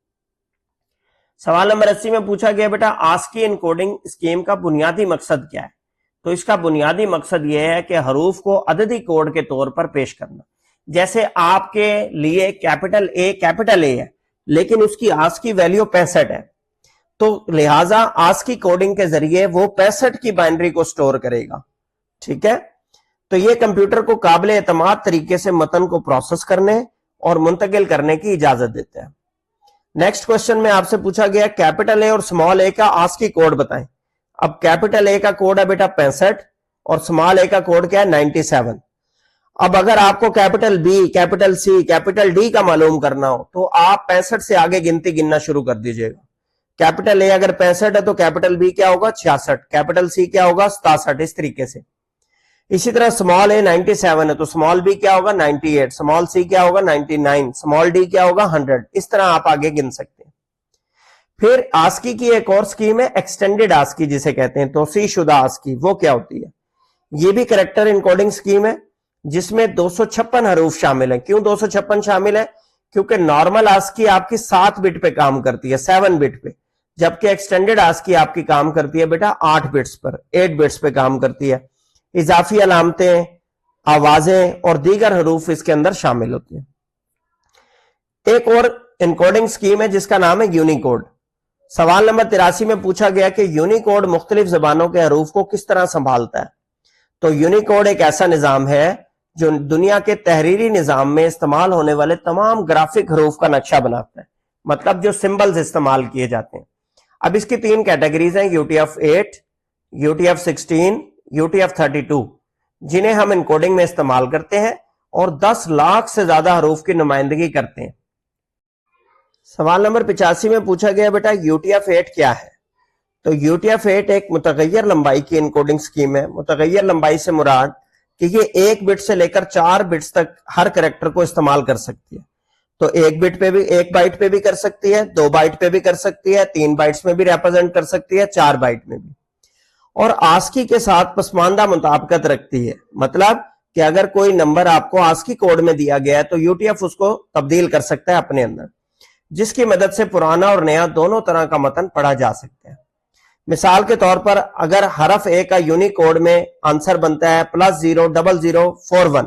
सवाल नंबर 80 में पूछा गया बेटा आस्की इनकोडिंग स्कीम का बुनियादी मकसद क्या है। तो इसका बुनियादी मकसद यह है कि हरूफ को अददी कोड के तौर पर पेश करना। जैसे आपके लिए कैपिटल ए है लेकिन उसकी आस्की वैल्यू 65 है, तो लिहाजा आस्की कोडिंग के जरिए वो 65 की बाइनरी को स्टोर करेगा, ठीक है। تو یہ کمپیوٹر کو قابل اعتماد طریقے سے متن کو پروسیس کرنے اور منتقل کرنے کی اجازت دیتا ہے. نیکسٹ کوشچن میں آپ سے پوچھا گیا کیپٹل اے اور اسمال اے کا آسکی کوڈ بتائیں. اب کیپٹل اے کا کوڈ ہے بیٹا 65 اور اسمال اے کا کوڈ کیا ہے 97. اب اگر آپ کو capital B, capital C, capital D کا معلوم کرنا ہو تو آپ 65 سے آگے گنتی گننا شروع کر دیجئے گا. کیپٹل اے اگر 65 ہے تو کیپٹل بی کیا ہوگا 66، کیپٹل سی کیا ہوگا 67، اس طریقے سے. اسی طرح اسمال اے 97 ہے تو اسمال بی کیا ہوگا 98، اسمال سی کیا ہوگا 99، اسمال ڈی کیا ہوگا 100. اس طرح آپ آگے گن سکتے ہیں. پھر آسکی کی ایک اور سکیم ہے ایکسٹینڈڈ آسکی جسے کہتے ہیں، توسیع شدہ آسکی. وہ کیا ہوتی ہے؟ یہ بھی کریکٹر انکوڈنگ سکیم ہے جس میں 256 حروف شامل ہیں. کیوں 256 شامل ہے؟ کیونکہ نارمل آسکی آپ کی 7 بٹ پہ کام کرتی ہے، 7 بٹ پہ، جبکہ ایکسٹینڈڈ آسکی آپ کی کام کرتی ہے بیٹا 8 بٹس پر، 8 بٹس پہ کام کرتی ہے. اضافی علامتیں، آوازیں اور دیگر حروف اس کے اندر شامل ہوتی ہیں. ایک اور انکوڈنگ سکیم ہے جس کا نام ہے یونیکوڈ. سوال نمبر 83 میں پوچھا گیا کہ یونیکوڈ مختلف زبانوں کے حروف کو کس طرح سنبھالتا ہے. تو یونیکوڈ ایک ایسا نظام ہے جو دنیا کے تحریری نظام میں استعمال ہونے والے تمام گرافک حروف کا نقشہ بناتا ہے، مطلب جو سمبلز استعمال کیے جاتے ہیں. اب اس کی 3 کیٹیگریز ہیں، UTF-8، UTF-16، UTF-32، جنہیں ہم انکوڈنگ میں استعمال کرتے ہیں اور 10 لاکھ سے زیادہ حروف کی نمائندگی کرتے ہیں. سوال نمبر 85 میں پوچھا گیا بیٹا UTF-8 کیا ہے. تو UTF-8 ایک متغیر لمبائی کی انکوڈنگ سکیم ہے. متغیر لمبائی سے مراد کہ یہ 1 بٹ سے لے کر 4 بٹس تک ہر کریکٹر کو استعمال کر سکتی ہے. تو 1 بٹ پہ بھی، 1 بائٹ پہ بھی کر سکتی ہے، 2 بائٹ پہ بھی کر سکتی ہے، 3 بائٹس میں بھی ریپرزینٹ کر سکتی ہے، 4 بائٹ میں بھی. اور آسکی کے ساتھ پسماندہ مطابقت رکھتی ہے، مطلب کہ اگر کوئی نمبر آپ کو آسکی کوڈ میں دیا گیا ہے تو UTF اس کو تبدیل کر سکتا ہے اپنے اندر، جس کی مدد سے پرانا اور نیا دونوں طرح کا متن پڑھا جا سکتا ہے. مثال کے طور پر اگر حرف اے کا یونیکوڈ میں آنسر بنتا ہے +00041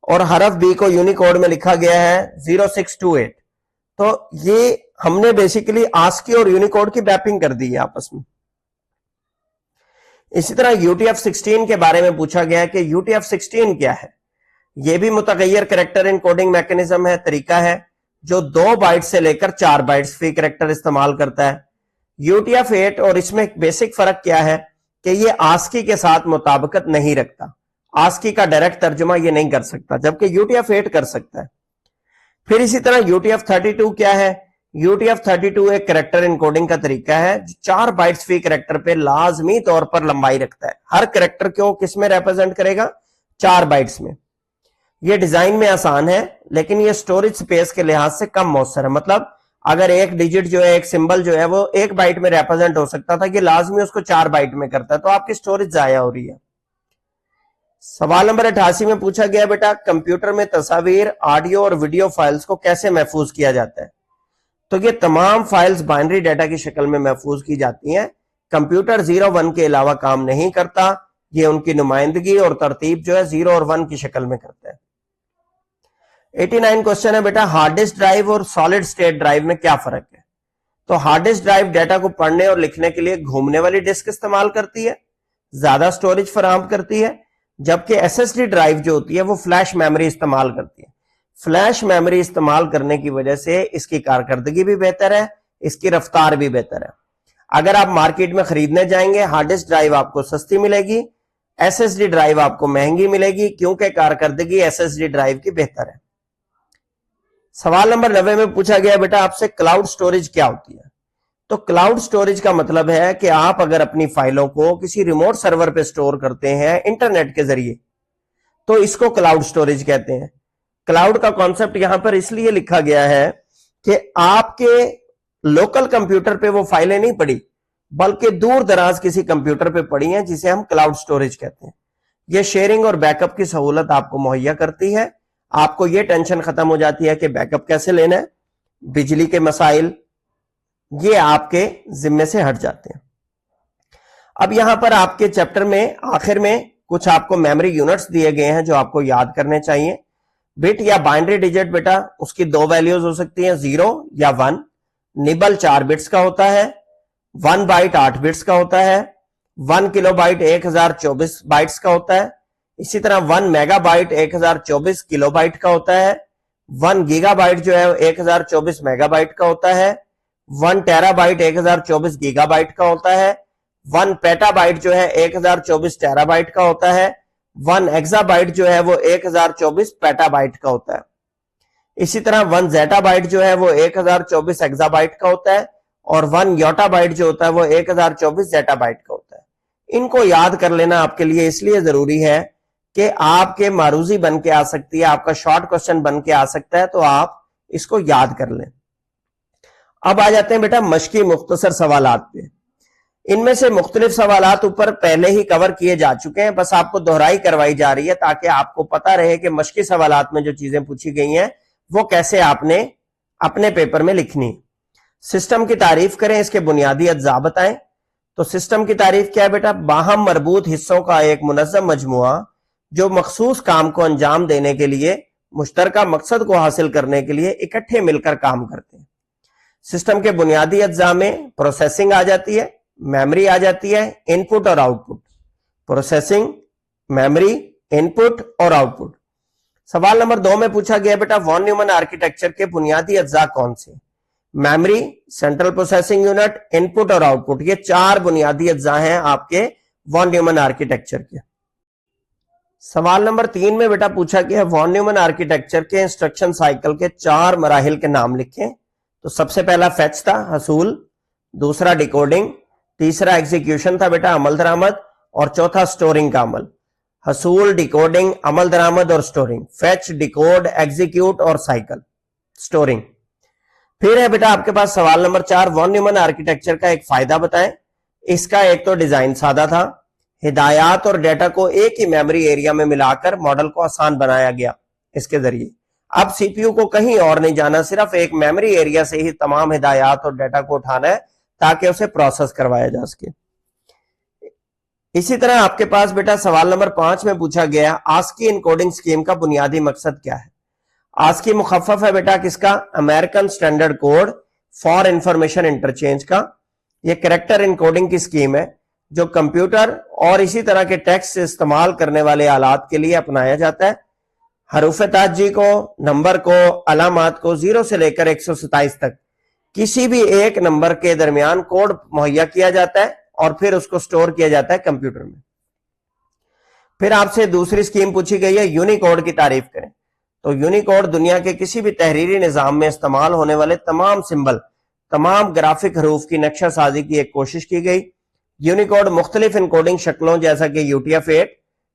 اور حرف بی کو یونیکوڈ میں لکھا گیا ہے 0628، تو یہ ہم نے بیسیکلی آسکی اور یونیکوڈ کی میپنگ کر دی ہے آپس میں. اسی طرح UTF-16 کے بارے میں پوچھا گیا کہ UTF-16 کیا ہے. یہ بھی متغیر کریکٹر انکوڈنگ میکانزم ہے، طریقہ ہے جو 2 بائٹ سے لے کر 4 بائٹس فی کریکٹر استعمال کرتا ہے. UTF-8 اور اس میں ایک بیسک فرق کیا ہے کہ یہ آسکی کے ساتھ مطابقت نہیں رکھتا، آسکی کا ڈائریکٹ ترجمہ یہ نہیں کر سکتا، جبکہ UTF-8 کر سکتا ہے. پھر اسی طرح UTF-32 کیا ہے. UTF-32 ایک کریکٹر انکوڈنگ کا طریقہ ہے جو 4 بائٹس فی کریکٹر پہ لازمی طور پر لمبائی رکھتا ہے. ہر کریکٹر کو کس میں ریپرزینٹ کرے گا؟ 4 بائٹس میں. یہ ڈیزائن میں آسان ہے لیکن یہ سٹوریج سپیس کے لحاظ سے کم مؤثر ہے. مطلب اگر ایک ڈیجٹ جو ہے، ایک سمبل جو ہے وہ 1 بائٹ میں ریپرزینٹ ہو سکتا تھا، یہ لازمی اس کو 4 بائٹ میں کرتا ہے، تو آپ کی سٹوریج ضائع ہو رہی ہے. سوال نمبر 88 میں پوچھا گیا بیٹا کمپیوٹر میں تصاویر، آڈیو اور ویڈیو فائلز کو کیسے محفوظ کیا جاتا ہے. تو یہ تمام فائلز بائنری ڈیٹا کی شکل میں محفوظ کی جاتی ہیں. کمپیوٹر 0 1 کے علاوہ کام نہیں کرتا، یہ ان کی نمائندگی اور ترتیب جو ہے 0 اور 1 کی شکل میں کرتا ہے. 89 کوشچن ہے بیٹا ہارڈ ڈسک ڈرائیو اور سالڈ سٹیٹ ڈرائیو میں کیا فرق ہے. تو ہارڈ ڈسک ڈرائیو ڈیٹا کو پڑھنے اور لکھنے کے لیے گھومنے والی ڈسک استعمال کرتی ہے، زیادہ سٹوریج فراہم کرتی ہے، جبکہ SSD ڈرائیو جو ہوتی ہے وہ فلیش میموری استعمال کرتی ہے. فلیش میموری استعمال کرنے کی وجہ سے اس کی کارکردگی بھی بہتر ہے، اس کی رفتار بھی بہتر ہے. اگر آپ مارکیٹ میں خریدنے جائیں گے ہارڈ ڈسک ڈرائیو آپ کو سستی ملے گی، SSD ڈرائیو آپ کو مہنگی ملے گی کیونکہ کارکردگی SSD ڈرائیو کی بہتر ہے. سوال نمبر 90 میں پوچھا گیا بیٹا آپ سے کلاؤڈ سٹوریج کیا ہوتی ہے. تو کلاؤڈ سٹوریج کا مطلب ہے کہ آپ اگر اپنی فائلوں کو کسی ریموٹ سرور پہ سٹور کرتے ہیں انٹرنیٹ کے ذریعے تو اس کو کلاؤڈ سٹوریج کہتے ہیں. کلاؤڈ کا کانسیپٹ یہاں پر اس لیے لکھا گیا ہے کہ آپ کے لوکل کمپیوٹر پہ وہ فائلیں نہیں پڑی بلکہ دور دراز کسی کمپیوٹر پہ پڑی ہیں جسے ہم کلاؤڈ سٹوریج کہتے ہیں. یہ شیئرنگ اور بیک اپ کی سہولت آپ کو مہیا کرتی ہے. آپ کو یہ ٹینشن ختم ہو جاتی ہے کہ بیک اپ کیسے لینا ہے، بجلی کے مسائل یہ آپ کے ذمے سے ہٹ جاتے ہیں. اب یہاں پر آپ کے چیپٹر میں آخر میں کچھ آپ کو میموری یونٹس دیے گئے ہیں جو آپ کو یاد کرنے چاہیے. بٹ یا بائنڈری ڈیجٹ بیٹا اس کی 2 ویلیوز ہو سکتی ہیں 0 یا 1. نبل 4 بٹس کا ہوتا ہے، 1 بائٹ 8 بٹس کا ہوتا ہے، 1 کلو بائٹ 1024 بائٹس کا ہوتا ہے. इसी तरह 1 मेगाबाइट 1024 किलोबाइट का होता है, 1 गीगाबाइट जो है 1024 मेगाबाइट का होता है, 1 टेराबाइट 1024 गीगाबाइट का होता है, 1 पेटाबाइट जो है 1024 टेराबाइट का होता है, 1 एक्साबाइट जो है वो 1024 पेटाबाइट का होता है। इसी तरह 1 जेटाबाइट जो है वो 1024 एक्साबाइट का होता है, और 1 योटाबाइट जो होता है वो 1024 जेटाबाइट का होता है। इनको याद कर लेना आपके लिए इसलिए जरूरी है कि आपके मारूजी बन के आ सकती है, आपका शॉर्ट क्वेश्चन बन के आ सकता है, तो आप इसको याद कर लें। अब आ जाते हैं बेटा मश्की मुख्तसर सवालात पे। इनमें से मुख्तलिफ सवालात ऊपर पहले ही कवर किए जा चुके हैं, बस आपको दोहराई करवाई जा रही है ताकि आपको पता रहे कि मश्की सवालात में जो चीजें पूछी गई हैं वो कैसे आपने अपने पेपर में लिखनी। सिस्टम की तारीफ करें, इसके बुनियादी अज्जा बताएं। तो सिस्टम की तारीफ क्या है बेटा? बाहम मरबूत हिस्सों का एक मुनज़्ज़म मजमुआ जो मखसूस काम को अंजाम देने के लिए, मुश्तरका मकसद को हासिल करने के लिए इकट्ठे मिलकर काम करते हैं। सिस्टम के बुनियादी अज्जा में प्रोसेसिंग आ जाती है, मेमोरी आ जाती है, इनपुट और आउटपुट। प्रोसेसिंग, मेमोरी, इनपुट और आउटपुट। सवाल नंबर 2 में पूछा गया बेटा वॉन न्यूमन आर्किटेक्चर के बुनियादी अज्जा कौन से? Memory, central processing unit, input और आउटपुट, ये 4 बुनियादी अज्जा हैं आपके वॉन न्यूमन आर्किटेक्चर के। सवाल नंबर 3 में बेटा पूछा गया वॉन न्यूमन आर्किटेक्चर के इंस्ट्रक्शन साइकिल के 4 मराहिल के नाम लिखें। तो सबसे पहला फेच था, हसूल, दूसरा डिकोडिंग, तीसरा एग्जीक्यूशन था बेटा अमल दरामद, और चौथा स्टोरिंग का अमल। हसूल, डिकोडिंग, अमल दरामद और स्टोरिंग। फेच, डिकोड, एग्जीक्यूट और साइकिल स्टोरिंग। फिर है बेटा आपके पास सवाल नंबर 4, वॉन न्यूमन आर्किटेक्चर का एक फायदा बताएं। इसका एक तो डिजाइन सादा था, हिदायत और डेटा को एक ही मेमोरी एरिया में मिलाकर मॉडल को आसान बनाया गया इसके जरिए। अब सीपीयू को कहीं और नहीं जाना, सिर्फ एक मेमोरी एरिया से ही तमाम हिदायत और डेटा को उठाना है ताकि उसे प्रोसेस करवाया जा सके। इसी तरह आपके पास बेटा सवाल नंबर 5 में पूछा गया आस्की इनकोडिंग स्कीम का बुनियादी मकसद क्या है? आस्की मुखफ़फ़ है बेटा किसका? American standard code for information interchange का। यह कैरेक्टर इनकोडिंग की स्कीम है जो कंप्यूटर और इसी तरह के टेक्स्ट से इस्तेमाल करने वाले आलात के लिए अपनाया जाता है। हरूफ ताजी को, नंबर को, अलामात को 0 से लेकर 127 तक किसी भी एक नंबर के दरमियान कोड मुहैया किया जाता है और फिर उसको स्टोर किया जाता है कंप्यूटर में। फिर आपसे दूसरी स्कीम पूछी गई है यूनिकोड की तारीफ करें। तो यूनिकोड दुनिया के किसी भी तहरीरी निजाम में इस्तेमाल होने वाले तमाम सिंबल, तमाम ग्राफिक हरूफ की नक्शा साजी की एक कोशिश की गई। यूनिकोड मुख्तलिफ इनकोडिंग शक्लों जैसा कि UTF-8,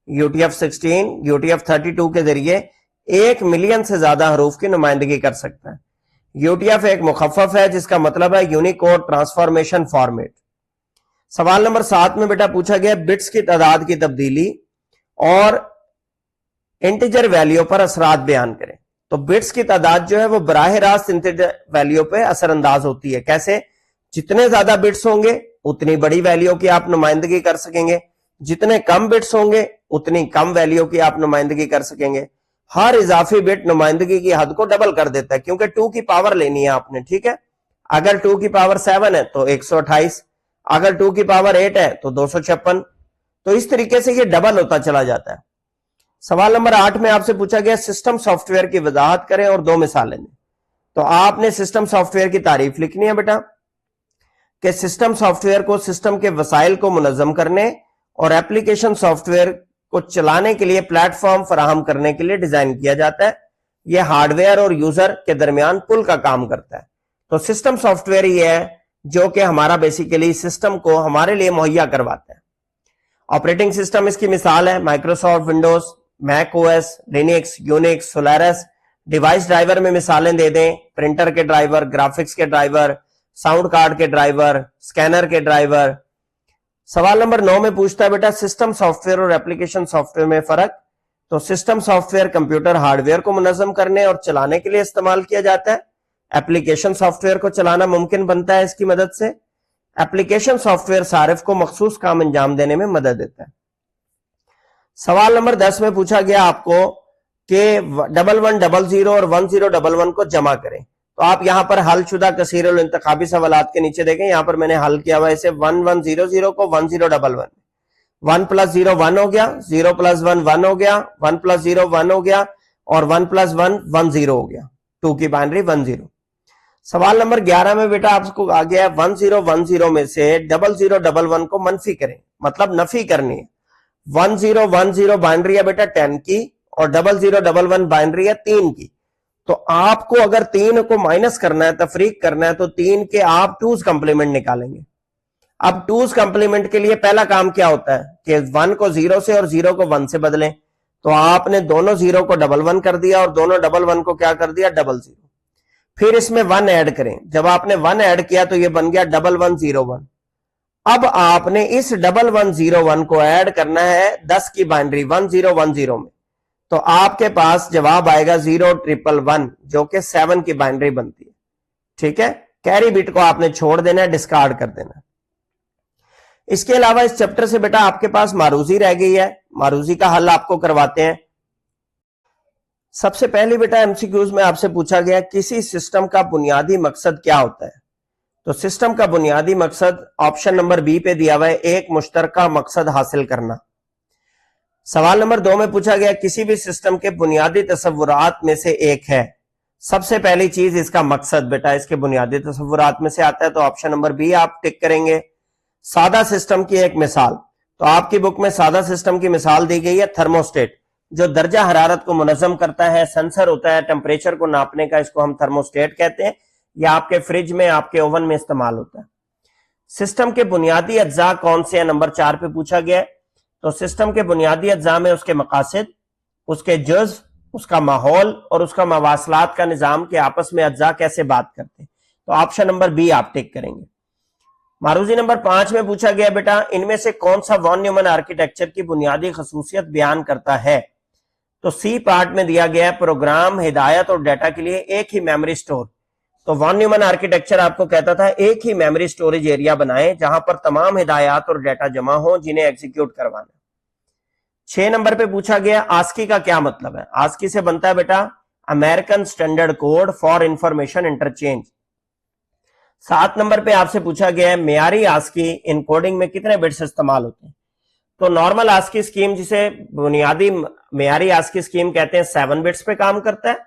UTF-16, UTF-32 के जरिए 1 मिलियन से ज्यादा हरूफ की नुमाइंदगी कर सकता है। UTF एक मुखफ़फ़ है जिसका मतलब है यूनिकोड ट्रांसफॉर्मेशन फॉर्मेट। सवाल नंबर 7 में बेटा पूछा गया बिट्स की तादाद की तब्दीली और इंटीजर वैल्यू पर असरात बयान करें। तो बिट्स की तादाद जो है वो बराह रास्त इंटीजर वैल्यू पे असरअंदाज होती है। कैसे? जितने ज्यादा बिट्स होंगे उतनी बड़ी वैल्यू की आप नुमाइंदगी कर सकेंगे, जितने कम बिट्स होंगे उतनी कम वैल्यू की आप नुमाइंदगी कर सकेंगे। हर इजाफी बिट नुमाइंदगी की हद को डबल कर देता है क्योंकि 2 की पावर लेनी है आपने, ठीक है। अगर 2 की पावर 7 है तो 128, अगर 2 की पावर 8 है तो 256। तो इस तरीके से ये डबल होता चला जाता है। सवाल नंबर 8 में आपसे पूछा गया सिस्टम सॉफ्टवेयर की वजाहत करें और 2 मिसालें दें। तो आपने सिस्टम सॉफ्टवेयर की तारीफ लिखनी है बेटा कि सिस्टम सॉफ्टवेयर को सिस्टम के वसाइल को मुनज़्ज़म करने और एप्लीकेशन सॉफ्टवेयर को चलाने के लिए प्लेटफॉर्म फराहम करने के लिए डिजाइन किया जाता है। यह हार्डवेयर और यूजर के दरमियान पुल का काम करता है। तो सिस्टम सॉफ्टवेयर ही है जो कि हमारा बेसिकली सिस्टम को हमारे लिए मुहैया करवाता है। ऑपरेटिंग सिस्टम इसकी मिसाल है Microsoft Windows, Mac OS, Linux, Unix, Solaris. Device driver में मिसालें दे दें, प्रिंटर के ड्राइवर, ग्राफिक्स के ड्राइवर, साउंड कार्ड के ड्राइवर, स्कैनर के ड्राइवर। सवाल नंबर 9 में पूछता है बेटा सिस्टम सॉफ्टवेयर और एप्लीकेशन सॉफ्टवेयर में फर्क। तो सिस्टम सॉफ्टवेयर कंप्यूटर हार्डवेयर को मुनज़्ज़म करने और चलाने के लिए इस्तेमाल किया जाता है। एप्लीकेशन सॉफ्टवेयर को चलाना मुमकिन बनता है इसकी मदद से। एप्लीकेशन सॉफ्टवेयर सारिफ को मखसूस काम अंजाम देने में मदद देता है। सवाल नंबर 10 में पूछा गया आपको कि 1100 और 1011 को जमा करें। तो आप यहां पर हल शुदा कसीर उल इंतखाबी सवालात के नीचे देखें, यहां पर मैंने हल किया हुआ इसे 1100 को 1011। 1 प्लस 0 1 हो गया, 0 प्लस 1 1 हो गया, 1 प्लस 0 1 हो गया, और 1 प्लस 1 1 0 हो गया, 2 की बाइनरी 1 0। सवाल नंबर 11 में बेटा आपको आ गया 1 0 1 0 में से 0 0 1 1 को मनफी करें, मतलब नफी करनी है। 1 0 1 0 बाइनरी है बेटा 10 की, और 0 0 1 1 बाइनरी है 3 की। तो आपको अगर 3 को माइनस करना है, तफरीक करना है, तो 3 के आप 2's कंप्लीमेंट निकालेंगे। अब 2's कंप्लीमेंट के लिए पहला काम क्या होता है कि 1 को 0 से और 0 को 1 से बदलें। तो आपने दोनों 0 को 1 1 कर दिया और दोनों 1 1 को क्या कर दिया 0 0। फिर इसमें 1 ऐड करें, जब आपने 1 ऐड किया तो ये बन गया 1 1 0 1। अब आपने इस 1 1 0 1 को ऐड करना है 10 की बाइनरी 1 0 1 0 में, तो आपके पास जवाब आएगा 0 1 1 जो कि 7 की बाइनरी बनती है। ठीक है, कैरी बिट को आपने छोड़ देना है, डिस्कार्ड कर देना। इसके अलावा इस चैप्टर से बेटा आपके पास मारूजी रह गई है, मारूजी का हल आपको करवाते हैं। सबसे पहले बेटा एमसीक्यूज में आपसे पूछा गया किसी सिस्टम का बुनियादी मकसद क्या होता है। तो सिस्टम का बुनियादी मकसद ऑप्शन नंबर बी पे दिया हुआ है, एक मुश्तरका मकसद हासिल करना। सवाल नंबर 2 में पूछा गया किसी भी सिस्टम के बुनियादी तसव्वुरात में से एक है। सबसे पहली चीज इसका मकसद बेटा इसके बुनियादी तसव्वुरात में से आता है, तो ऑप्शन नंबर बी आप टिक करेंगे। सादा सिस्टम की एक मिसाल, तो आपकी बुक में सादा सिस्टम की मिसाल दी गई है थर्मोस्टेट, जो दर्जा हरारत को मुनज़्ज़म करता है, सेंसर होता है टेम्परेचर को नापने का, इसको हम थर्मोस्टेट कहते हैं। या आपके फ्रिज में, आपके ओवन में इस्तेमाल होता है। सिस्टम के बुनियादी अज्जा कौन से हैं, नंबर 4 पे पूछा गया है। तो सिस्टम के बुनियादी अज्जा में उसके मकासद, उसके जुज़, उसका माहौल और उसका मवासलात का निजाम के आपस में अज्जा कैसे बात करते हैं। तो ऑप्शन नंबर बी आप टिक करेंगे। मारूजी नंबर 5 में पूछा गया बेटा इनमें से कौन सा वॉन न्यूमन आर्किटेक्चर की बुनियादी खसूसियत बयान करता है। तो सी पार्ट में दिया गया है प्रोग्राम, हिदायत और डाटा के लिए एक ही मेमोरी स्टोर। तो वॉन न्यूमन आर्किटेक्चर आपको कहता था एक ही मेमोरी स्टोरेज एरिया बनाएं जहां पर तमाम हिदायत और डाटा जमा हो जिन्हें एग्जीक्यूट करवाना। 6 नंबर पे पूछा गया आस्की का क्या मतलब है। आस्की से बनता है बेटा American standard code for information interchange. 7 number पे आपसे पूछा गया है मेयारी आस्की इनकोडिंग में कितने बिट्स इस्तेमाल होते हैं। तो नॉर्मल आस्की स्कीम, जिसे बुनियादी मेयारी आस्की स्कीम कहते हैं, 7 बिट्स पे काम करता है।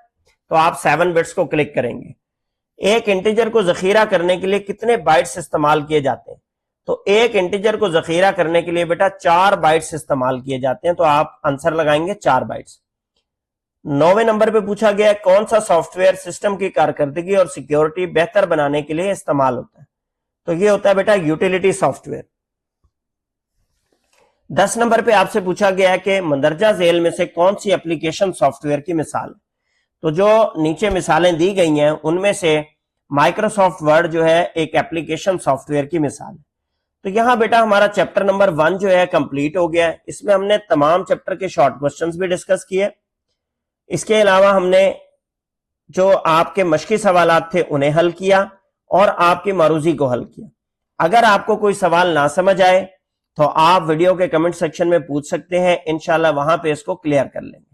तो आप 7 बिट्स को क्लिक करेंगे। एक इंटीजर को जखीरा करने के लिए कितने बाइट्स इस्तेमाल किए जाते हैं। तो एक इंटीजर को जखीरा करने के लिए बेटा 4 बाइट्स इस्तेमाल किए जाते हैं। तो आप आंसर लगाएंगे 4 बाइट्स। 9वें नंबर पे पूछा गया कौन सा सॉफ्टवेयर सिस्टम की कारकर्दगी और सिक्योरिटी बेहतर बनाने के लिए इस्तेमाल होता है। तो ये होता है बेटा यूटिलिटी सॉफ्टवेयर। 10 नंबर पे आपसे पूछा गया है कि मंदरजा झेल में से कौन सी एप्लीकेशन सॉफ्टवेयर की मिसाल है। तो जो नीचे मिसालें दी गई हैं उनमें से माइक्रोसॉफ्ट वर्ड जो है एक एप्लीकेशन सॉफ्टवेयर की मिसाल है। तो यहां बेटा हमारा चैप्टर नंबर 1 जो है कंप्लीट हो गया है। इसमें हमने तमाम चैप्टर के शॉर्ट क्वेश्चंस भी डिस्कस किए। इसके अलावा हमने जो आपके मश्की सवालात थे उन्हें हल किया और आपकी मारूजी को हल किया। अगर आपको कोई सवाल ना समझ आए तो आप वीडियो के कमेंट सेक्शन में पूछ सकते हैं, इंशाल्लाह वहां पे इसको क्लियर कर लेंगे।